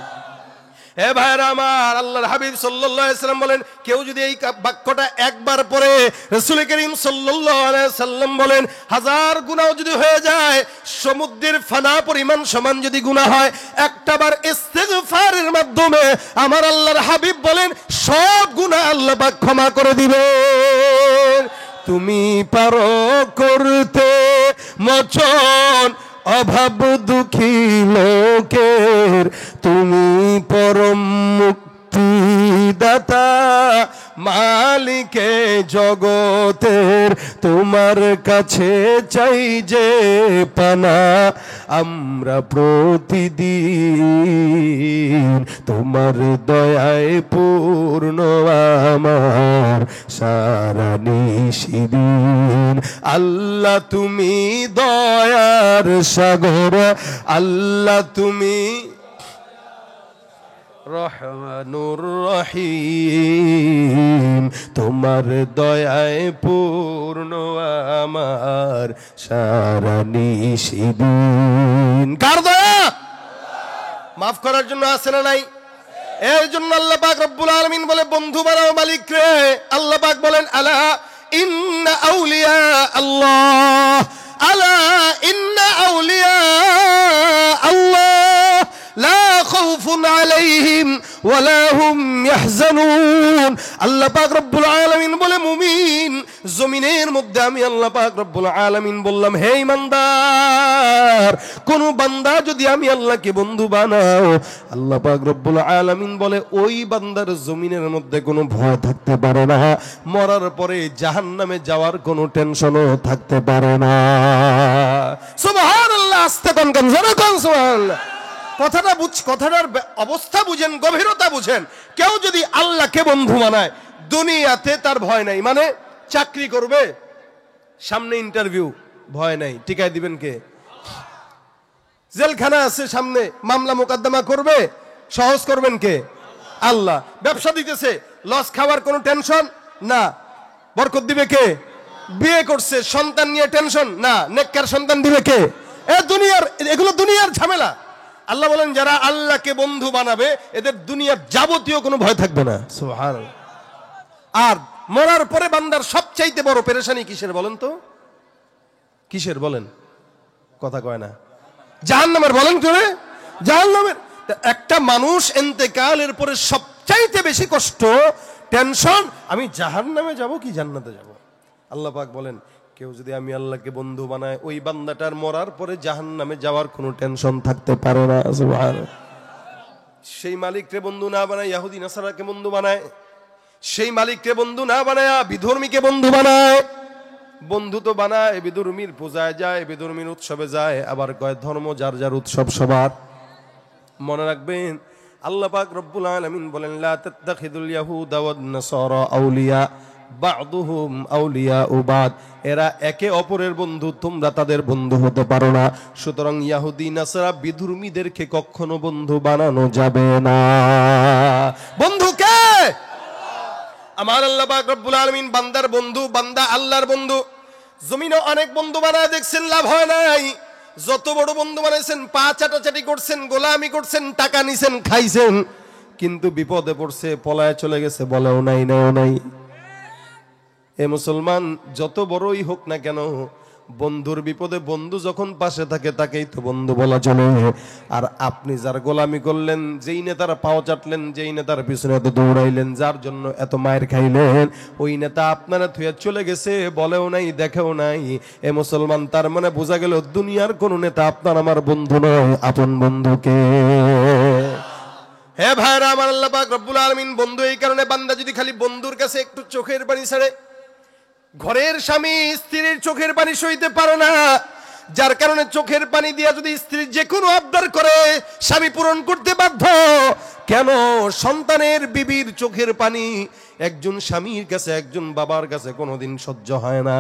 Speaker 1: এ ভাইরা আমার, আল্লাহর হাবিব সাল্লাল্লাহু আলাইহি সাল্লাম বলেন, কেউ যদি এই বাক্যটা একবার পড়ে, রাসূল করিম সাল্লাল্লাহু আলাইহি সাল্লাম বলেন, হাজার গুনাহ যদি হয়ে যায়, সমুদ্রের ফানা পরিমাণ সমান যদি গুনাহ হয়, একটাবার ইস্তিগফারের মাধ্যমে আমার আল্লাহর হাবিব বলেন সব গুনাহ আল্লাহ পাক ক্ষমা করে দিবেন। তুমি পারো করতে মোচন অভাব দুঃখী লোকের, তুমি পরম মুক্তিদাতা মালিকে জগতের, তোমার কাছে চাই যে পানা আমরা প্রতিদিন, তোমার দয়ায় পূর্ণ আমার সারা নিশিদিন। আল্লাহ তুমি দয়ার সাগর, আল্লাহ তুমি রহমানুর রহিম, তোমার দয়ায় পূর্ণ আমার সারা নিশিদিন। কার দয়া? মাফ করার জন্য আছে না নাই? এর জন্য আল্লাহ পাক রব্বুল আলামিন বলে, বন্ধু বানাও মালিক রে। আল্লাহ পাক বলেন, আলা ইন্না আউলিয়া আল্লাহ, আলা ইন্না আউলিয়া আল্লাহ লা খাউফুন আলাইহিম ওয়ালা হুম ইয়াহজানুন। আল্লাহ পাক রব্বুল আলামিন বলে, মুমিন জমিনের মধ্যে আমি আল্লাহ পাক রব্বুল আলামিন বললাম, হে ইমানদার, কোন বান্দা যদি আমি আল্লাহকে বন্ধু বানাও, আল্লাহ পাক রব্বুল আলামিন বলে ওই বান্দার জমিনের মধ্যে কোনো ভয় থাকতে পারে না, মরার পরে জাহান্নামে যাওয়ার কোনো টেনশনও থাকতে পারে না। সুবহানাল্লাহ, আস্তে কোন কোন জোরে কোন সুবহানাল্লাহ। কথাটা কথাটার অবস্থা বুঝেন, গভীরতা বুঝেন। কেউ যদি আল্লাহকে বন্ধু বানায়, দুনিয়াতে তার ভয় নাই। মানে চাকরি করবে, সামনে ইন্টারভিউ, ভয় নাই, টিকায় দিবেন কে? জেলখানা আছে সামনে, মামলা মোকদ্দমা করবে, সহজ করবেন কে? আল্লাহ। ব্যবসা দিতেছে, লস খাওয়ার কোনো টেনশন না, বরকত দিবে কে? বিয়ে করছে, সন্তান নিয়ে টেনশন না, নেককার সন্তান দিবে কে? এগুলো দুনিয়ার ঝামেলা। আল্লাহ বলেন যারা আল্লাহকে বন্ধু বানাবে, এদের দুনিয়ার যাবতীয় কোনো ভয় থাকবে না। সুবহানাল্লাহ। আর মরার পরে বান্দার সবচাইতে বড় পেরেশানি কিসের বলেন তো? কিসের বলেন? কথা কয় না। জাহান্নামের বলেন তো, জাহান্নামের। একটা মানুষ ইন্তেকালের পরে সবচাইতে বেশি কষ্ট, টেনশন, আমি জাহান্নামে যাব কি জান্নাতে যাব। আল্লাহ পাক বলেন, কেউ যদি আমি আল্লাহকে বন্ধু বানায়, ওই বান্দাটার মরার পরে জাহান্নামে যাওয়ার কোনো টেনশন থাকতে পারে না। সুবহানাল্লাহ। সেই মালিককে বন্ধু না বানায় ইহুদি নাসারাকে বন্ধু বানায়, সেই মালিককে বন্ধু না বানায় বিধর্মীকে বন্ধু বানায়। বন্ধু তো বানায়, বিধর্মীর পূজায় যায়, বিধর্মীর উৎসবে যায়, আবার কয় ধর্ম যার যার উৎসব সবার। মনে রাখবেন, আল্লাহ পাক রব্বুল আলামিন বলেন, লা তাত্তাখিদুল ইয়াহুদা ওয়ান নাসারা আউলিয়া বা'দুহুম আউলিয়াউ বা'দ। এরা একে অপরের বন্ধু, তোমরা তাদের বন্ধু হতে পারো না। সুতরাং ইহুদি নাসারা বিধর্মীদেরকে কখনো বন্ধু বানানো যাবে না। বন্ধু কে? আমার আল্লাহ পাক রব্বুল আলামিন বান্দার বন্ধু, বান্দা আল্লাহর বন্ধু। জমিনে অনেক বন্ধু বানায় দেখছেন, লাভ হয় নাই। যত বড় বন্ধু বানাইছেন, পা চাটাচাটি করছেন, গোলামি করছেন, টাকা নিছেন, খাইছেন, কিন্তু বিপদে পড়ছে, পলায় চলে গেছে, বলেও নাই, নেও নাই। এ মুসলমান, যত বড়ই হোক না কেন, বন্ধুর বিপদে বন্ধু যখন পাশে থাকে, তাকেই তো বন্ধু বলা চলে। আর আপনি যার গোলামি করলেন, যেই নেতার পাও চাটলেন, যেই নেতার পিছনে এত দৌড়াইলেন, যার জন্য এত মায়ের খাইলেন, ওই নেতা আপনারা থুয়ে চলে গেছে, বলেও নাই, দেখেও নাই। এ মুসলমান, তার মানে বোঝা গেল দুনিয়ার কোন নেতা আপনার আমার বন্ধু নয়, আপন বন্ধুকে। হে ভাইরা আমার, আল্লাহ পাক রব্বুল আলামিন বন্ধু এই কারণে, বান্দা যদি খালি বন্ধুর কাছে একটু চোখের পানি ছাড়ে, ঘরের স্বামী স্ত্রীর চোখের পানি সইতে পারে না, যার কারণে চোখের পানি দিয়া যদি স্ত্রী যে কোনো আবদার করে, স্বামী পূরণ করতে বাধ্য। কেন? সন্তানের বিবির চোখের পানি একজন স্বামীর কাছে, একজন বাবার কাছে কোনোদিন সহ্য হয় না।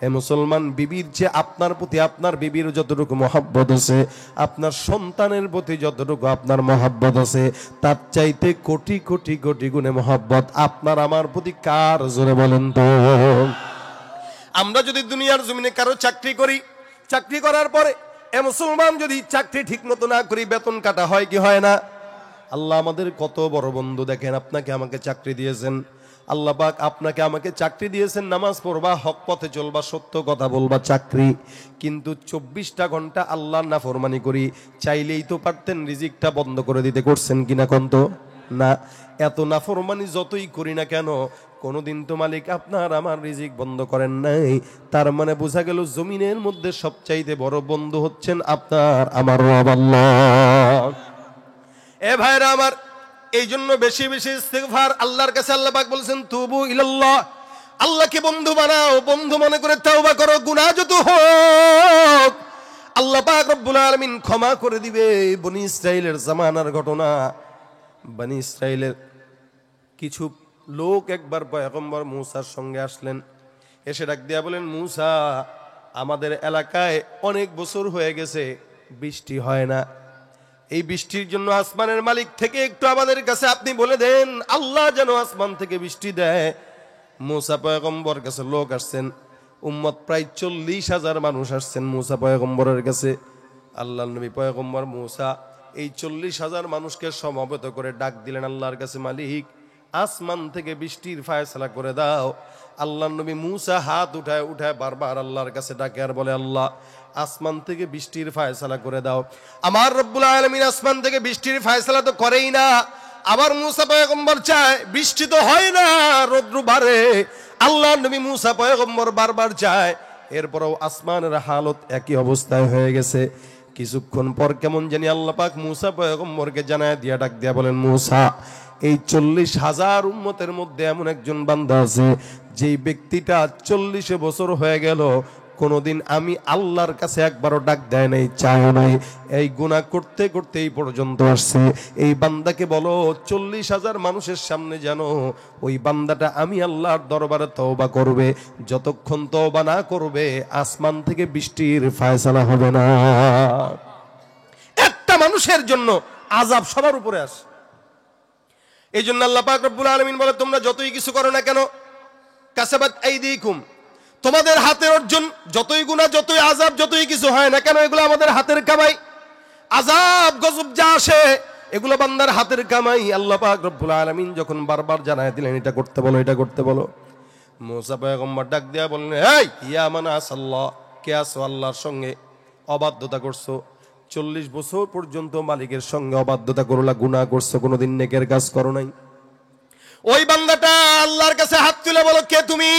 Speaker 1: এ মুসলমান, বিবির যে আপনার প্রতি, আপনার বিবির যতটুকু মহব্বত আছে, আপনার সন্তানের প্রতি যতটুকু আপনার মহব্বত আছে, তার চাইতে কোটি কোটি কোটি গুণে মহব্বত আপনার আমার প্রতি কার, জোরে বলেন তো। আমরা যদি দুনিয়ার জমিনে কারো চাকরি করি, চাকরি করার পরে এ মুসলমান যদি চাকরি ঠিক মতো না করি, বেতন কাটা হয় কি হয় না? আল্লাহ আমাদের কত বড় বন্ধু দেখেন, আপনাকে আমাকে চাকরি দিয়েছেন। আল্লাহ পাক আপনাকে আমাকে চাকরি দিয়েছেন, নামাজ পড়বা, হক পথে চলবা, সত্য কথা বলবা, চাকরি। কিন্তু 24টা ঘন্টা আল্লাহর নাফরমানি করি, চাইলেই তো পারতেন রিজিকটা বন্ধ করে দিতে, করছেন কিনা কন্ত? না। এত নাফরমানি যতই করি না কেন, কোনদিন তো মালিক আপনার আমার রিজিক বন্ধ করেন নাই। তার মানে বোঝা গেল জমিনের মধ্যে সবচাইতে বড় বন্ধু হচ্ছেন আপনার আমার রব আল্লাহ। এ ভাইরা আমার, এই জন্য বেশি বেশি ইস্তিগফার আল্লাহর কাছে। আল্লাহ পাক বলেছেন, তুবু ইলাল্লাহ, আল্লাহকে বন্ধু বানাও, বন্ধু মনে করে তাওবা করো, গুনাহ যত হোক আল্লাহ পাক রব্বুল আলামিন ক্ষমা করে দিবে। বনি ইসরাইলের জামানার ঘটনা। বনি ইসরাইলের কিছু লোক একবার পয়গম্বর মূসার সঙ্গে আসলেন, এসে ডাক দিয়া বলেন, মূসা, আমাদের এলাকায় অনেক বছর হয়ে গেছে বৃষ্টি হয় না, এই বৃষ্টির জন্য আসমানের মালিক থেকে একটু আমাদের কাছে আপনি বলে দেন, আল্লাহ যেন আসমান থেকে বৃষ্টি দেয়। মূসা পয়গম্বর কাছে লোক আসছেন, উম্মত প্রায় 40,000 মানুষ আসছেন মূসা পয়গম্বরের কাছে। আল্লাহ নবী পয়গম্বর মূসা এই 40,000 মানুষকে সমবেত করে ডাক দিলেন আল্লাহর কাছে, মালিক আসমান থেকে বৃষ্টির ফায়সালা করে দাও। আল্লাহর নবী মুসা হাত উঠায় উঠায় বারবার আল্লাহর কাছে ডাকে আর বলে, আল্লাহ আসমান থেকে বৃষ্টির ফায়সালা করে দাও। আমার রব্বুল আলামিন আসমান থেকে বৃষ্টির ফায়সালা তো করেই না, আবার মুসা পয়গম্বর চায়, বৃষ্টি তো হয় না, রৌদ্র বাড়ে। আল্লাহর নবী মুসা পয়গম্বর বারবার চায়, এরপরেও আসমানের হালত একই অবস্থায় হয়ে গেছে। কিছুক্ষণ পর কেমন জানি আল্লাহ পাক মুসা পয়গম্বরকে জানায় দিয়া ডাক দিয়া বলেন, মুসা এই 40,000 উম্মতের মধ্যে এমন একজন বান্দা আছে যেই ব্যক্তিটা 40 বছর হয়ে গেল কোনোদিন আমি আল্লাহর কাছে একবারও ডাক দেয় নাই, চায় নাই, এই গুনাহ করতে করতে এই পর্যন্ত আসছে। এই বান্দাকে বলো 40,000 মানুষের সামনে যেন ওই বান্দাটা আমি আল্লাহর দরবারে তওবা করবে, যতক্ষণ তওবা না করবে আসমান থেকে বৃষ্টির ফায়সালা হবে না। একটা মানুষের জন্য আযাব সবার উপরে আসে। এই জন্য আল্লাহ পাক রব্বুল আলামিন বলে, তোমরা যতই কিছু করো না কেন, কাসাবাত আইদিকুম, তোমাদের হাতের অর্জন, যতই গুনাহ যতই আযাব যতই কিছু হয় না কেন, এগুলো আমাদের হাতের কামাই। আযাব গজব যা আসে এগুলো বান্দার হাতের কামাই। আল্লাহ পাক রব্বুল আলামিন যখন বারবার জানায় দিলেন এটা করতে বলো, এটা করতে বলো, মুসা পয়গম্বর ডাক দিয়া বললেন, এই ইয়া মানা আসাল্লাহ, কে আছো আল্লাহর সঙ্গে অবাধ্যতা করছো, 40 বছর পর্যন্ত মালিকের সঙ্গে অবাধ্যতা করলা, গুনাহ করছো, কোনোদিন নেকের কাজ করো নাই। ওই বান্দাটা আল্লাহর কাছে হাত তুলে বলো, কে তুমি?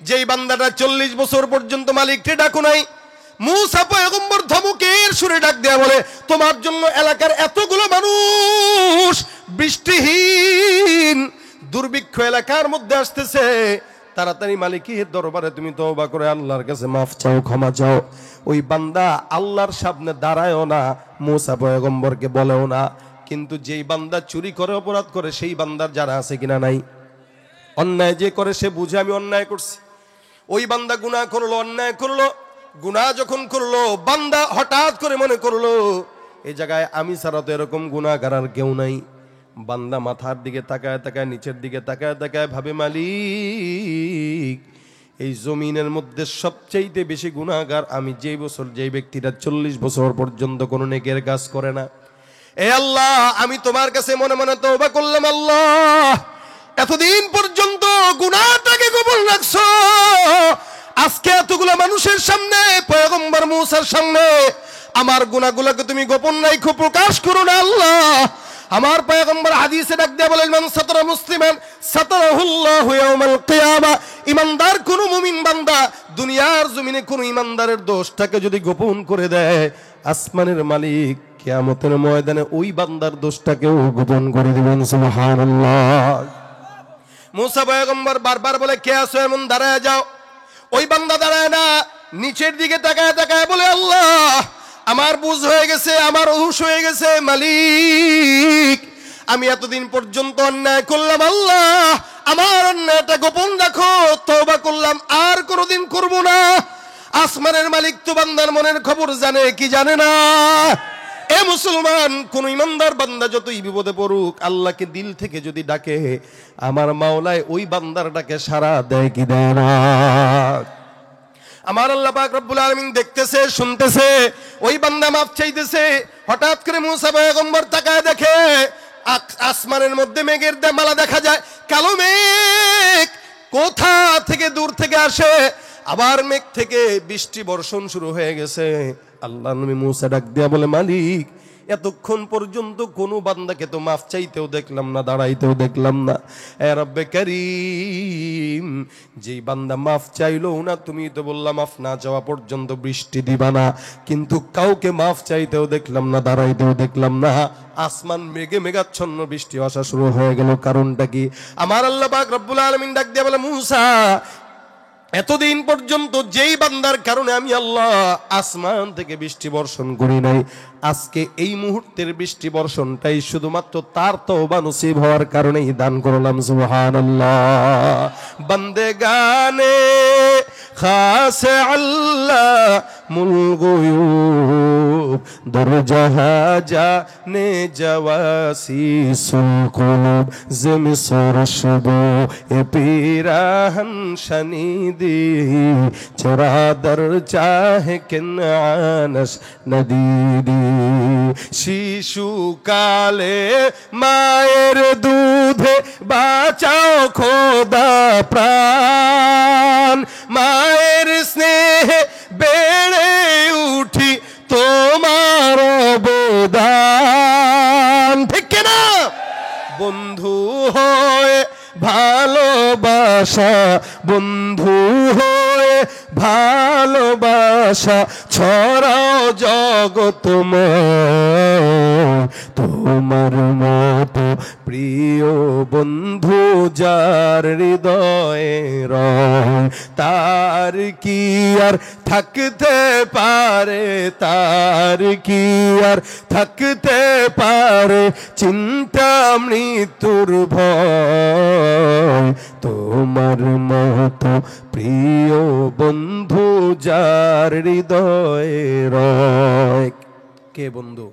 Speaker 1: যেই বান্দাটা 40 বছর পর্যন্ত মালিককে ডাকো নাই। মুসা পয়গম্বর ধমকের সুরে ডাক দেয়া বলে, তোমার জন্য এলাকার এতগুলো মানুষ বৃষ্টিহীন দুর্ভিক্ষ এলাকার মধ্যে আসতেছে, তাড়াতাড়ি মালিকের দরবারে তুমি তওবা করে আল্লাহর কাছে মাফ চাও, ক্ষমা চাও। ওই বান্দা আল্লাহর সামনে দাঁড়ায়ও না, মুসা পয়গম্বরকে বলেও না। কিন্তু যেই বান্দা চুরি করে অপরাধ করে সেই বান্দার যারা আছে কিনা নাই, অন্যায় যে করে সে বুঝে আমি অন্যায় করছি। ওই বান্দা গুনাহ করলো, অন্যায় করলো, গুনাহ যখন করলো বান্দা হঠাৎ করে মনে করলো এই জায়গায় আমি ছাড়া তো এরকম গুনাহগার আর কেউ নাই। বান্দা মাথার দিকে তাকায় তাকায়, নিচের দিকে তাকায় তাকায় ভাবে, মালিক এই জমিনের মধ্যে সবচাইতে বেশি গুনাহগার আমি, যেই বছর যেই ব্যক্তিটা 40 বছর পর্যন্ত কোনো নেকের কাজ করে না। এ আল্লাহ, আমি তোমার কাছে মনে মনে তওবা করলাম, আল্লাহ এতদিন পর্যন্ত গুনাহটাকে গোপন রাখছো, আজকে এতগুলো মানুষের সামনে, পয়গম্বর মুসার সামনে আমার গুনাহগুলোকে তুমি গোপন রাখো, প্রকাশ করো না আল্লাহ। আমার পয়গম্বর হাদিসে ডাক দিয়ে বলেন, মান সাতারা মুসলিমান সাতারাহুল্লাহু ইয়াউমাল কিয়ামা, ইমানদার কোন মুমিন বান্দা দুনিয়ার জমিনে কোন ইমানদারের দোষটাকে যদি গোপন করে দেয়, আসমানের মালিক কিয়ামতের ময়দানে ওই বান্দার দোষটাকেও গোপন করে দিবেন। সুবহানাল্লাহ। মুসা পয়গম্বর বারবার বলে, কে আছো এমন, দাঁড়ায় যাও। ওই বান্দা দাঁড়ায় না, নিচের দিকে তাকায় তাকায় বলে, আল্লাহ আমার বুঝ হয়ে গেছে, আমার হুঁশ হয়ে গেছে, মালিক আমি এতদিন পর্যন্ত অন্যায় করলাম, আল্লাহ আমার অন্যায়টা গোপন রাখো, তওবা করলাম, আর কোনোদিন করব না। আসমানের মালিক তো বান্দার মনের খবর জানে কি জানে না? এ মুসলমান, কোন ইমানদার বান্দা যতই বিপদে পড়ুক, আল্লাহকে দিল থেকে যদি ডাকে, আমার মাওলায় ওই বান্দারটাকে সাড়া দেয় কি দেয় না? আমার আল্লাহ পাক রব্বুল আলামিন দেখতেছে, শুনতেছে, ওই বান্দা মাফ চাইতেছে। হঠাৎ করে মুসা পয়গম্বর তাকায় দেখে আসমানের মধ্যে মেঘের মালা দেখা যায়, কালো মেঘ কোথা থেকে দূর থেকে আসে, আবার মেঘ থেকে বৃষ্টি বর্ষণ শুরু হয়ে গেছে। আল্লাহ নবী মুসা ডাক দিয়া বলে, মালিক এতক্ষণ পর্যন্ত কোন বান্দাকে তো মাফ চাইতেও দেখলাম না, দাঁড়াইতেও দেখলাম না। এ রব্বে কারীম, যেই বান্দা মাফ চাইলো না, তুমি তো বললাম মাফ না চাওয়া পর্যন্ত বৃষ্টি দিবা না, কিন্তু কাউকে মাফ চাইতেও দেখলাম না, দাঁড়াইতেও দেখলাম না। আসমান মেঘে মেঘাচ্ছন্ন, বৃষ্টি আসা শুরু হয়ে গেল। কারণটা কি? আমার আল্লাহ পাক রব্বুল আলামিন ডাক দিয়া বলে, মুসা এতদিন পর্যন্ত যেই বান্দার কারণে আমি আল্লাহ আসমান থেকে বৃষ্টি বর্ষণ করি নাই, আজকে এই মুহূর্তের বৃষ্টি বর্ষণটাই শুধুমাত্র তার তওবা নসিব হওয়ার কারণেই দান করলাম। সুবহানাল্লাহ। বান্দেগানে খাস আল্লামুল গুয়ুব দর জাহা জানে জাওয়াসিসুল কুলুব জিমসর শুবু এ পিরাহন শনিদি চরাদর চাহে কিনানস নদীদি শিশুকালে মায়ের দুধে বাঁচাও খোদা প্রাণ মায়ের স্নেহে বেড়ে উঠি তোমার অবদান ঠিক না বন্ধু হয়ে ভালোবাসা বন্ধু হয়ে ভালোবাসা ছড়াও জগতময় তোমার মতো প্রিয় বন্ধু যার হৃদয়ে রয় তার কি আর থাকতে পারে তার কি আর থাকতে পারে চিন্তা মৃত্যুর ভয় তোমার মতো প্রিয় বন্ধু যার হৃদয়ে রয় কে বন্ধু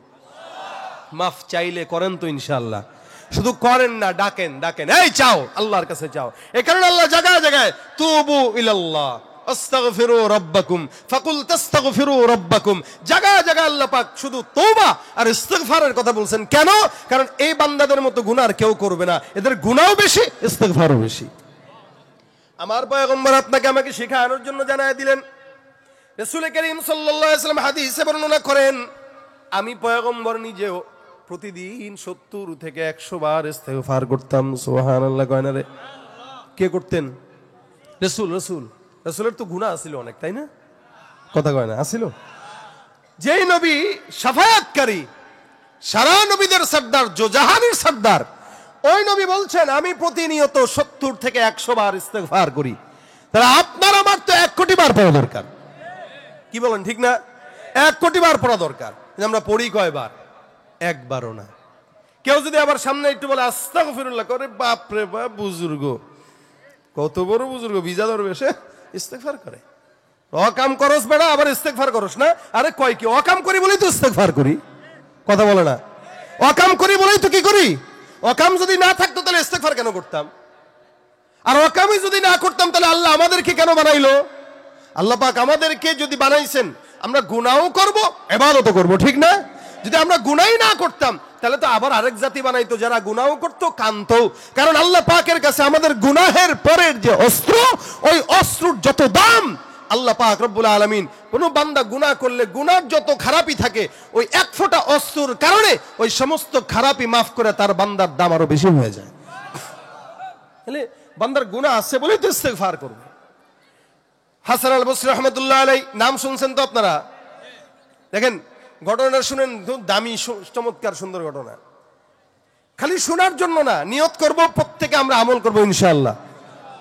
Speaker 1: মাফ চাইলে করেন তো ইনশাআল্লাহ শুধু করেন না ডাকেন ডাকেন এই চাও আল্লাহর কাছে চাও এই কারণে আল্লাহ জায়গায় জায়গায় তুবু ইলাল্লাহ আস্তাগফিরু রাব্বাকুম ফাকুল তাস্তাগফিরু রাব্বাকুম জায়গায় জায়গায় আল্লাহ পাক শুধু তওবা আর ইস্তিগফারের কথা বলছেন কেন কারণ এই বান্দাদের মতো গুনাহ আর কেউ করবে না এদের গুনাহও বেশি ইস্তিগফারও বেশি আমার পয়গম্বর আপনাকে আমাকে শেখানোর জন্য জানায় দিলেন রাসূল করিম সাল্লাল্লাহু আলাইহি ওয়াসাল্লাম হাদিসে বর্ণনা করেন আমি পয়গম্বর নিজেও প্রতিদিন 70 থেকে 100 বার ইস্তিগফার করতাম সুবহানাল্লাহ কয় না রে কে করতেন রাসূলের তো গুনাহ ছিল অনেক তাই না কথা কয় না আছিল যেই নবী শাফায়াতকারী সারা নবীদের সর্দার জোজাহানের সর্দার ওই নবী বলছেন আমি প্রতিনিয়ত 70 থেকে 100 বার ইস্তিগফার করি তাহলে আপনার আমার তো 1 কোটি বার পড়া দরকার কি বলেন ঠিক না 1 কোটি বার পড়া দরকার আমরা পড়ি কয়বার একবারও না কেউ যদি আবার সামনে একটু বলে আস্তাগফিরুল্লাহ করে বাপ রে বাপ বুজুর্গ কত বড় বুজুর্গ ভিজা ধরবে সে ইস্তেগফার করে অকাম করস বেড়া আবার ইস্তেগফার করস না আরে কয় কি অকাম করি বলেই তো ইস্তেগফার করি কথা বলে না অকাম করি বলেই তো কি করি অকাম যদি না থাকতো তাহলে ইস্তেগফার কেন করতাম আর অকামই যদি না করতাম তাহলে আল্লাহ আমাদেরকে কেন বানাইলো আল্লাহ পাক আমাদেরকে যদি বানাইছেন আমরা গুনাহও করব ইবাদতও করব ঠিক না যদি আমরা গুনাহই না করতাম তাহলে তো আবার আরেক জাতি বানাইতো যারা গুনাহও করতো কানতো কারণ আল্লাহ পাকের কাছে আমাদের গুনাহের পরের যে অস্ত্র ওই অস্ত্রের যত দাম আল্লাহ পাক রব্বুল আলামিন কোন বান্দা গুনাহ করলে গুনার যত খারাপই থাকে ওই এক ফোঁটা অস্ত্রের কারণে ওই সমস্ত খারাপই মাফ করে তার বান্দার দাম আরো বেশি হয়ে যায় তাহলে বান্দার গুনাহ আছে বলেই তো ইস্তেগফার করবে হাসান আল বসরি রাহমাতুল্লাহ আলাইহি নাম শুনছেন তো আপনারা দেখেন ঘটনা শুনেন দামি চমৎকার সুন্দর ঘটনা খালি শোনার জন্য না নিয়ত করব প্রত্যেকে আমরা আমল করব ইনশাআল্লাহ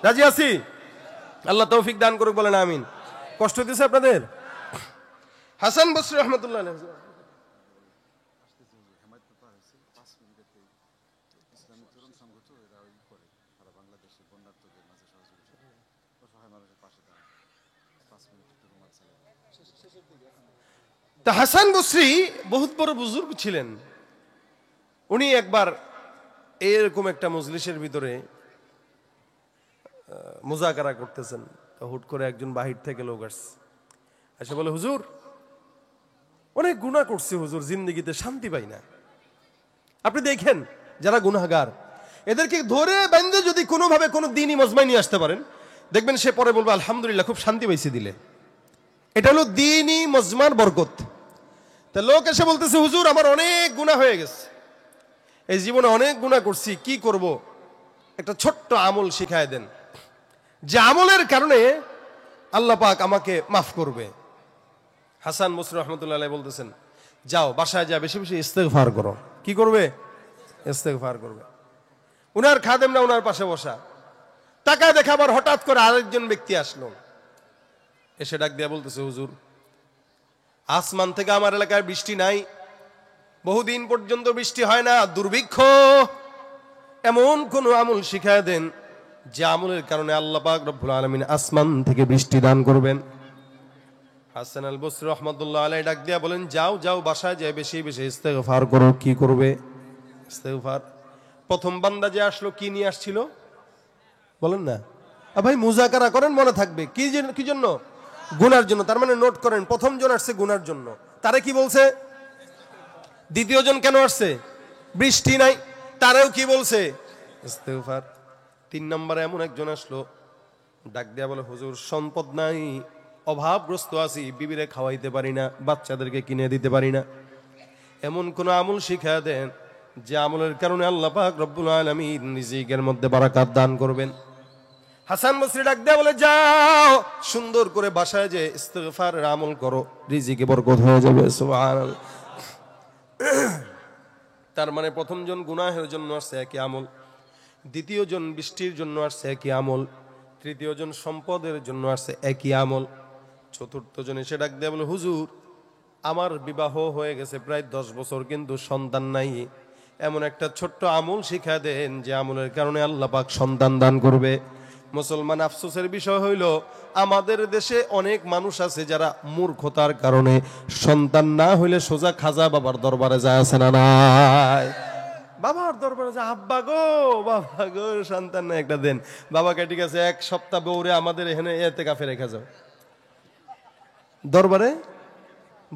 Speaker 1: রাজি আছি আল্লাহ তৌফিক দান করুক বলেন আমিন কষ্ট দিছে আপনাদের হাসান বসরি রাহমাতুল্লাহ আলাইহি তা হাসান বসরি বহুত বড় বুজুর্গ ছিলেন উনি একবার এরকম একটা মজলিসের ভিতরে মুজাকারা করতেছেন তো হুট করে একজন বাহির থেকে লোক আসছে এসে বলে হুজুর অনেক গুনাহ করছি হুজুর জিন্দেগিতে শান্তি পাই না আপনি দেখেন যারা গুনাহগার এদেরকে ধরে বেঁধে যদি কোনোভাবে কোনো দ্বীনি মজমায় নিয়ে আসতে পারেন দেখবেন সে পরে বলবে আলহামদুলিল্লাহ খুব শান্তি পাইছি দিলে এটা হলো দ্বীনি মজমার বরকত তা লোক এসে বলতেছে হুজুর আমার অনেক গুনাহ হয়ে গেছে এই জীবনে অনেক গুনাহ করছি কি করব একটা ছোট্ট আমল শিখায় দেন যে আমলের কারণে আল্লাহ পাক আমাকে মাফ করবে হাসান বসরি রাহমাতুল্লাহ আলাইহি বলতেছেন যাও বাসায় যা বেশি বেশি ইস্তেগফার করো কি করবে ইস্তেগফার করবে উনার খাদেমরা উনার পাশে বসা তাকায় দেখা আবার হঠাৎ করে আরেকজন ব্যক্তি আসলো এসে ডাক দিয়া বলতেছে হুজুর আসমান থেকে আমার এলাকায় বৃষ্টি নাই বহুদিন পর্যন্ত বৃষ্টি হয় না দুর্ভিক্ষ এমন কোন আমল শিখায় দেন যে আমলের কারণে আল্লাহ পাক রব্বুল আলামিন আসমান থেকে বৃষ্টি দান করবেন। হাসান আল বসরি রাহমাতুল্লাহ আলাইহি ডাক দিয়া বলেন, যাও যাও বাসায় যায় বেশি বেশি ইস্তেগফার করো। কি করবে? ইস্তেগফার। প্রথম বান্দা যে আসলো কি নিয়ে আসছিল বলেন না? ভাই মুজাকারা করেন, মনে থাকবে। কি জন্য? গুনার জন্য। তার মানে নোট করেন, প্রথম জন আসছে গুনার জন্য, তারে কি বলছে? দ্বিতীয় জন কেন আসছে? বৃষ্টি নাই, তারেও কি বলছে? ইস্তেগফার। 3 নম্বরে এমন একজন আসলো, ডাক দিয়া বলে, হুজুর সম্পদ নাই, অভাবগ্রস্ত আছি, বিবিরে খাওয়াইতে পারি না, বাচ্চাদেরকে কিনে দিতে পারি না, এমন কোন আমল শিখা দেন যে আমলের কারণে আল্লাহ পাক রব্বুল আলামিন রিজিকের মধ্যে বারাকাত দান করবেন। হাসান বসরি ডাক দেয়া বলে, যাও সুন্দর করে বাসায় যে ইস্তেগফারের আমল করো, রিজিকে বরকত হয়ে যাবে। সুবহানাল্লাহ। তার মানে প্রথম জন গুনাহের জন্য আসছে একই আমল, দ্বিতীয় জন বৃষ্টির জন্য আসছে একই আমল, তৃতীয় জন সম্পদের জন্য আসছে একই আমল, চতুর্থ জন এসে ডাক দেয়া বলে, হুজুর আমার বিবাহ হয়ে গেছে প্রায় 10 বছর, কিন্তু সন্তান নাই, এমন একটা ছোট্ট আমল শিখা দেন যে আমলের কারণে আল্লাহ পাক সন্তান দান করবে। মুসলমান আফসোসের বিষয় হইল, আমাদের দেশে অনেক মানুষ আছে যারা মূর্খতার কারণে সন্তান না হইলে সোজা খাজা বাবার দরবারে যায়, আছে না নাই? বাবার দরবারে যায়, আব্বা গো সন্তান না, একটা দেন। বাবাকে ঠিক আছে 1 সপ্তাহ বউরে আমাদের এখানে ইতিকাফে রেখে যাও। দরবারে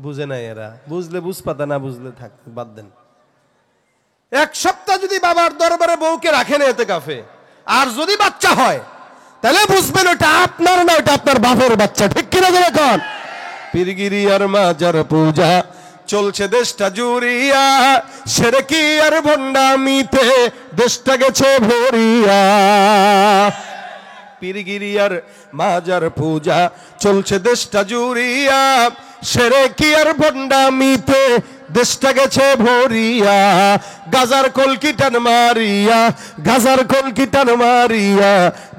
Speaker 1: বুঝে নাই এরা, বুঝলে বুঝ পাতা, না বুঝলে থাক, বাদ দেন। 1 সপ্তাহ যদি বাবার দরবারে বউকে রাখেন ইতিকাফে, আর যদি বাচ্চা হয় তাহলে বুঝবেন ওটা আপনার না, ওটা আপনার বাপের বাচ্চা। ঠিক কিনা বলে কোন? পীরগিরি আর মাজার পূজা চলছে দেশটা জুড়িয়া, শিরকি আর ভণ্ডামিতে দেশটা গেছে ভরিয়া। পীরগিরি আর মাজার পূজা চলছে দেশটা জুড়িয়া, শিরকি আর ভণ্ডামিতে দেশটা গেছে ভরিয়া। গাজার কলকিটান মারিয়া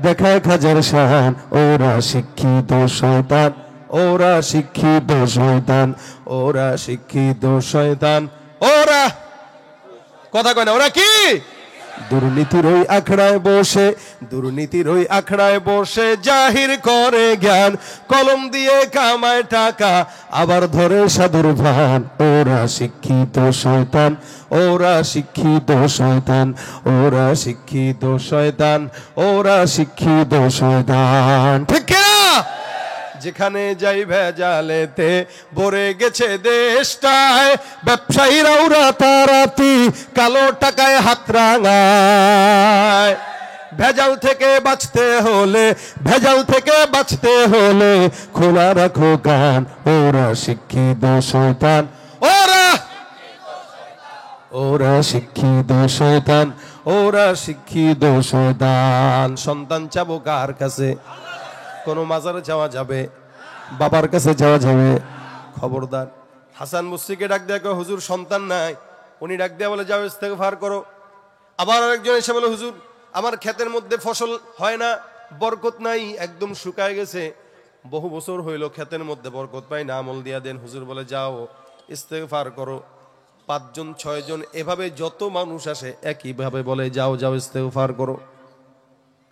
Speaker 1: দেখায় খাজার শান, ওরা শিক্ষিত শয়তান, ওরা শিক্ষিত ওরা কথা কয় না, ওরা কি? দুর্নীতির ওই আখড়ায় বসে জাহির করে জ্ঞান, কলম দিয়ে কামায় টাকা আবার ধরে সাধুর ভান। ওরা শিক্ষিত শয়তান, ঠিক না? যেখানে যাই ভেজালেতে ভরে গেছে দেশটায়, ব্যবসায়ীরাও রাতারাতি কালো টাকায় হাত রাঙায়। ভেজাল থেকে বাঁচতে হলে খোলা রাখো কান, ওরা শিক্ষিত শয়তান, ওরা শিক্ষিত শয়তান। সন্তান চাবো কার কাছে? কোন মাজারে যাওয়া যাবে? বাবার কাছে যাওয়া যাবে? খবরদার। হাসান বসরিকে ডাক দেয়া কয়, হুজুর সন্তান নাই। উনি ডাক দেয়া বলে, যাও ইস্তেগফার করো। আবার আরেকজন এসে বলে, হুজুর আমার ক্ষেতের মধ্যে ফসল হয় না, বরকত নাই, একদম শুকায় গেছে, বহু বছর হইল ক্ষেতের মধ্যে বরকত পাই না, আমল দিয়া দেন। হুজুর বলে, যাও ইস্তেগফার করো। 5 জন 6 জন এভাবে যত মানুষ আসে একইভাবে বলে, যাও ইস্তেগফার করো।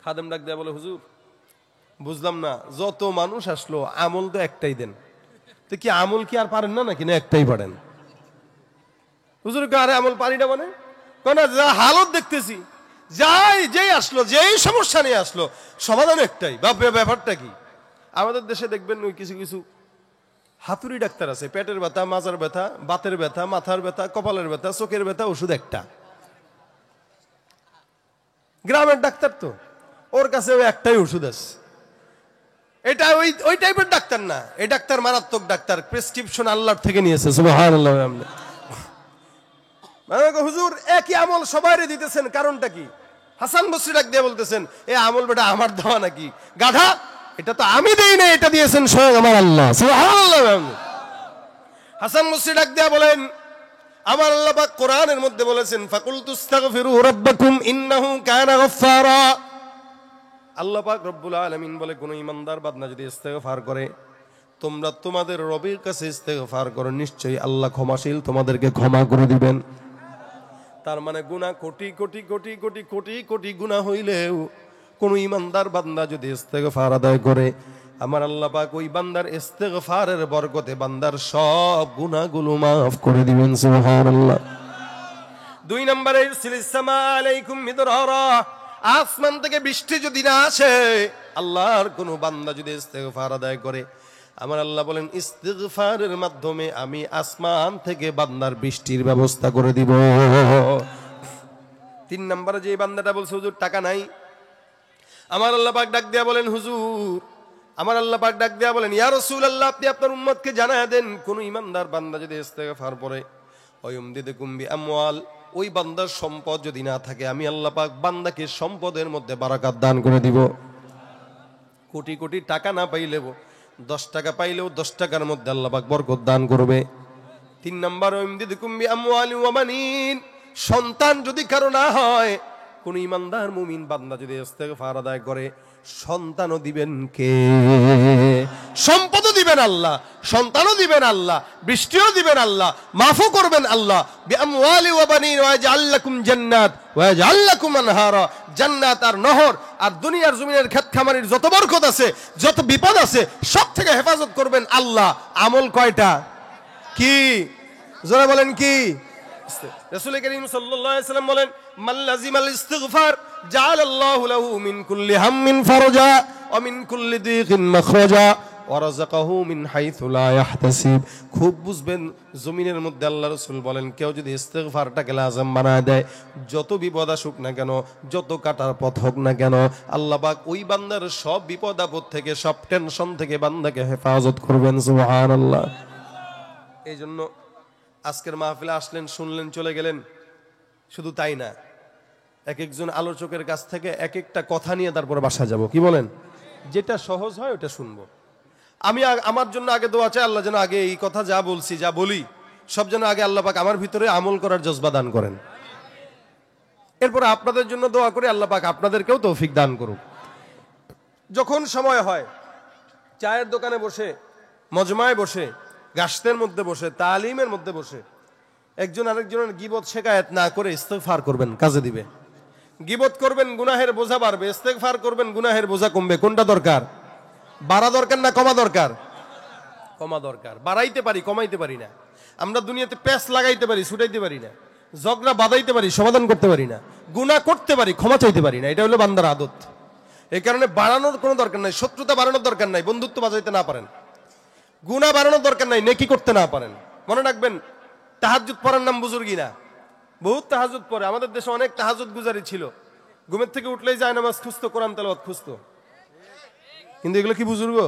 Speaker 1: খাদেম ডাক দেয়া বলে, হুজুর বুঝলাম না, যত মানুষ আসলো আমল তো একটাই দেন, তো কি আমল কি আর পারেন না নাকি? না একটাই পারেন। হুজুর আরে আমল পারি না মানে? কেন? যা হালত দেখতেছি, যেই আসলো, যেই সমস্যা নিয়ে আসলো, সমাধান একটাই। ব্যাপারটা কি? আমাদের দেশে দেখবেন ওই কিছু হাতুড়ি ডাক্তার আছে, পেটের ব্যথা, মাজার ব্যথা, বাতের ব্যথা, মাথার ব্যথা, কপালের ব্যথা, চোখের ব্যথা, ওষুধ একটা। গ্রামের ডাক্তার তো, ওর কাছে একটাই ওষুধ আছে। এটা ওই টাইপের ডাক্তার না, এই ডাক্তার মারাত্মক ডাক্তার, প্রেসক্রিপশন আল্লাহর থেকে নিয়েছে। সুবহানাল্লাহ। হুজুর একই আমল সবাইরে দিতেছেন, কারণটা কি? হাসান বসরি ডাক দিয়ে বলতেছেন, এ আমল বেটা আমার দেওয়া নাকি? গাধা, এটা তো আমি দেই না, এটা দিয়েছেন স্বয়ং আমার আল্লাহ। সুবহানাল্লাহ। হাসান বসরি ডাক দিয়া বলেন, আমার আল্লাহ পাক কোরআনের মধ্যে বলেছেন, ফাকুলতুস্তাগফিরু রাব্বাকুম ইন্নাহু কানা গফফারা। আল্লাহ পাক রব্বুল আলামিন বলে, কোন ইমানদার বান্দা যদি ইস্তেগফার করে, তোমরা তোমাদের রবের কাছে ইস্তেগফার করো, নিশ্চয়ই আল্লাহ ক্ষমাশীল, তোমাদেরকে ক্ষমা করে দিবেন। তার মানে গুনাহ কোটি কোটি গুনাহ হইলেও কোন ইমানদার বান্দা যদি ইস্তেগফার আদায় করে, আমার আল্লাহ পাক ওই বান্দার ইস্তেগফারের বরকতে বান্দার সব গুনাহগুলো মাফ করে দিবেন। সুবহানাল্লাহ। 2 নম্বরে ইরসিলিস সামা আলাইকুম মিদরারা, আসমান থেকে বৃষ্টি যদি না আসে, আল্লাহর কোন বান্দা যদি ইস্তেগফার আদায় করে, আমার আল্লাহ বলেন ইস্তিগফারের মাধ্যমে আমি আসমান থেকে বান্দার বৃষ্টির ব্যবস্থা করে দিব। 3 নম্বরে যে বান্দাটা বলছে হুজুর টাকা নাই, আমার আল্লাহ পাক ডাক দেয়া বলেন হুজুর, আমার আল্লাহ পাক ডাক দেয়া বলেন ইয়া রাসূলুল্লাহ, আপনি আপনার উম্মতকে জানায় দেন কোন ইমানদার বান্দা যদি ইস্তেগফার পড়ে, ওয়ায়ুমদিদুকুম বিআমওয়াল, ওই বান্দার সম্পদ যদি না থাকে, আমি আল্লাহ পাক বান্দাকে সম্পদের মধ্যে বারাকাত দান করে দিব। কোটি কোটি টাকা না পাইলেও 10 টাকা পাইলেও 10 টাকার মধ্যে আল্লাহ পাক বরকত দান করবে। 3 নম্বর ওয়ায়ুমদিদুকুম বিআমওয়ালি ওয়া বানিন, সন্তান যদি কারো না হয়, কোন ইমানদার মুমিন বান্দা যদি ইস্তেগফার আদায় করে, সন্তানও দিবেন কে? সম্পদও দিবেন আল্লাহ, সন্তানও দিবেন আল্লাহ, বৃষ্টিও দিবেন আল্লাহ, মাফও করবেন আল্লাহ। বিআমওয়ালি ওয়া বানিন ওয়া ইয়াজআল লাকুম জান্নাত ওয়া ইয়াজআল লাকুম আনহারা, জান্নাত আর নহর আর দুনিয়ার জমিনের ক্ষেত খামারির যত বরকত আছে, যত বিপদ আছে, সব থেকে হেফাজত করবেন আল্লাহ। আমল কয়টা? কি জোরে বলেন কি? রাসূল করিম সাল্লাল্লাহু আলাইহি ওয়াসাল্লাম বলেন মান লাজিমাল ইস্তিগফার জাআলাল্লাহু লাহু মিন কুল্লি হাম্মিন ফারজা ওয়া মিন কুল্লি দিকিন মাখরাজা ওয়া রাযাকাহু মিন হাইথু লা ইয়াহতাসিব। খুব বুঝবেন, জমিনের মধ্যে আল্লাহ রাসূল বলেন কেউ যদি ইস্তিগফারটাকে লাজম বানায় দেয়, যত বিপদ আসুক না কেন, যত কাটার পথ হোক না কেন, আল্লাহ পাক ওই বান্দার সব বিপদ আপদ থেকে, সব টেনশন থেকে বান্দাকে হেফাজত করবেন। সুবহানাল্লাহ। এই জন্য আজকের মাহফিলে আসলেন, শুনলেন, চলে গেলেন, শুধু তাই না, এক একজন আলোচকের কাছ থেকে এক একটা কথা নিয়ে তারপরে বাসা যাব। কি বলেন? যেটা সহজ হয় ওটা শুনবো। আমি আমার জন্য আগে দোয়া চাই, আল্লাহ যেন আগে এই কথা যা বলছি, যা বলি, সব যেন আগে আল্লাহ পাক আমার ভিতরে আমল করার জজবা দান করেন। এরপরে আপনাদের জন্য দোয়া করি, আল্লাহ পাক আপনাদেরকেও তৌফিক দান করুক। যখন সময় হয়, চায়ের দোকানে বসে, মজমায় বসে, গাশতের মধ্যে বসে, তালিমের মধ্যে বসে, একজন আরেকজনের গীবত শেকায়েত না করে ইস্তেগফার করবেন, কাজে দিবে। গীবত করবেন, গুনাহের বোঝা বাড়বে, ইস্তেগফার করবেন, গুনাহের বোঝা কমবে। কোনটা দরকার? বাড়া দরকার না কমা দরকার? কমা দরকার। বাড়াইতে পারি, কমাইতে পারি না। আমরা দুনিয়াতে প্যাঁচ লাগাইতে পারি, ছুটাইতে পারি না। ঝগড়া বাঁধাইতে পারি, সমাধান করতে পারি না। গুনাহ করতে পারি, ক্ষমা চাইতে পারি না। এটা হলো বান্দার আদত। এই কারণে বাড়ানোর কোনো দরকার নাই, শত্রুতা বাড়ানোর দরকার নাই, বন্ধুত্ব বাজাইতে না পারেন, গুনাহ বাড়ানোর দরকার নাই, নেকি করতে না পারেন। মনে রাখবেন, তাহাজ্জুদ পড়ার নাম বুজুর্গি না। বহুত তাহাজ্জুদ পড়ে, আমাদের দেশে অনেক তাহাজ্জুদ গুজারি ছিল। ঘুমের থেকে উঠলেই যায় নামাজ খুঁজতো, কোরআন তেলাওয়াত খুঁজতো, কিন্তু এগুলো কি বুজুর্গ?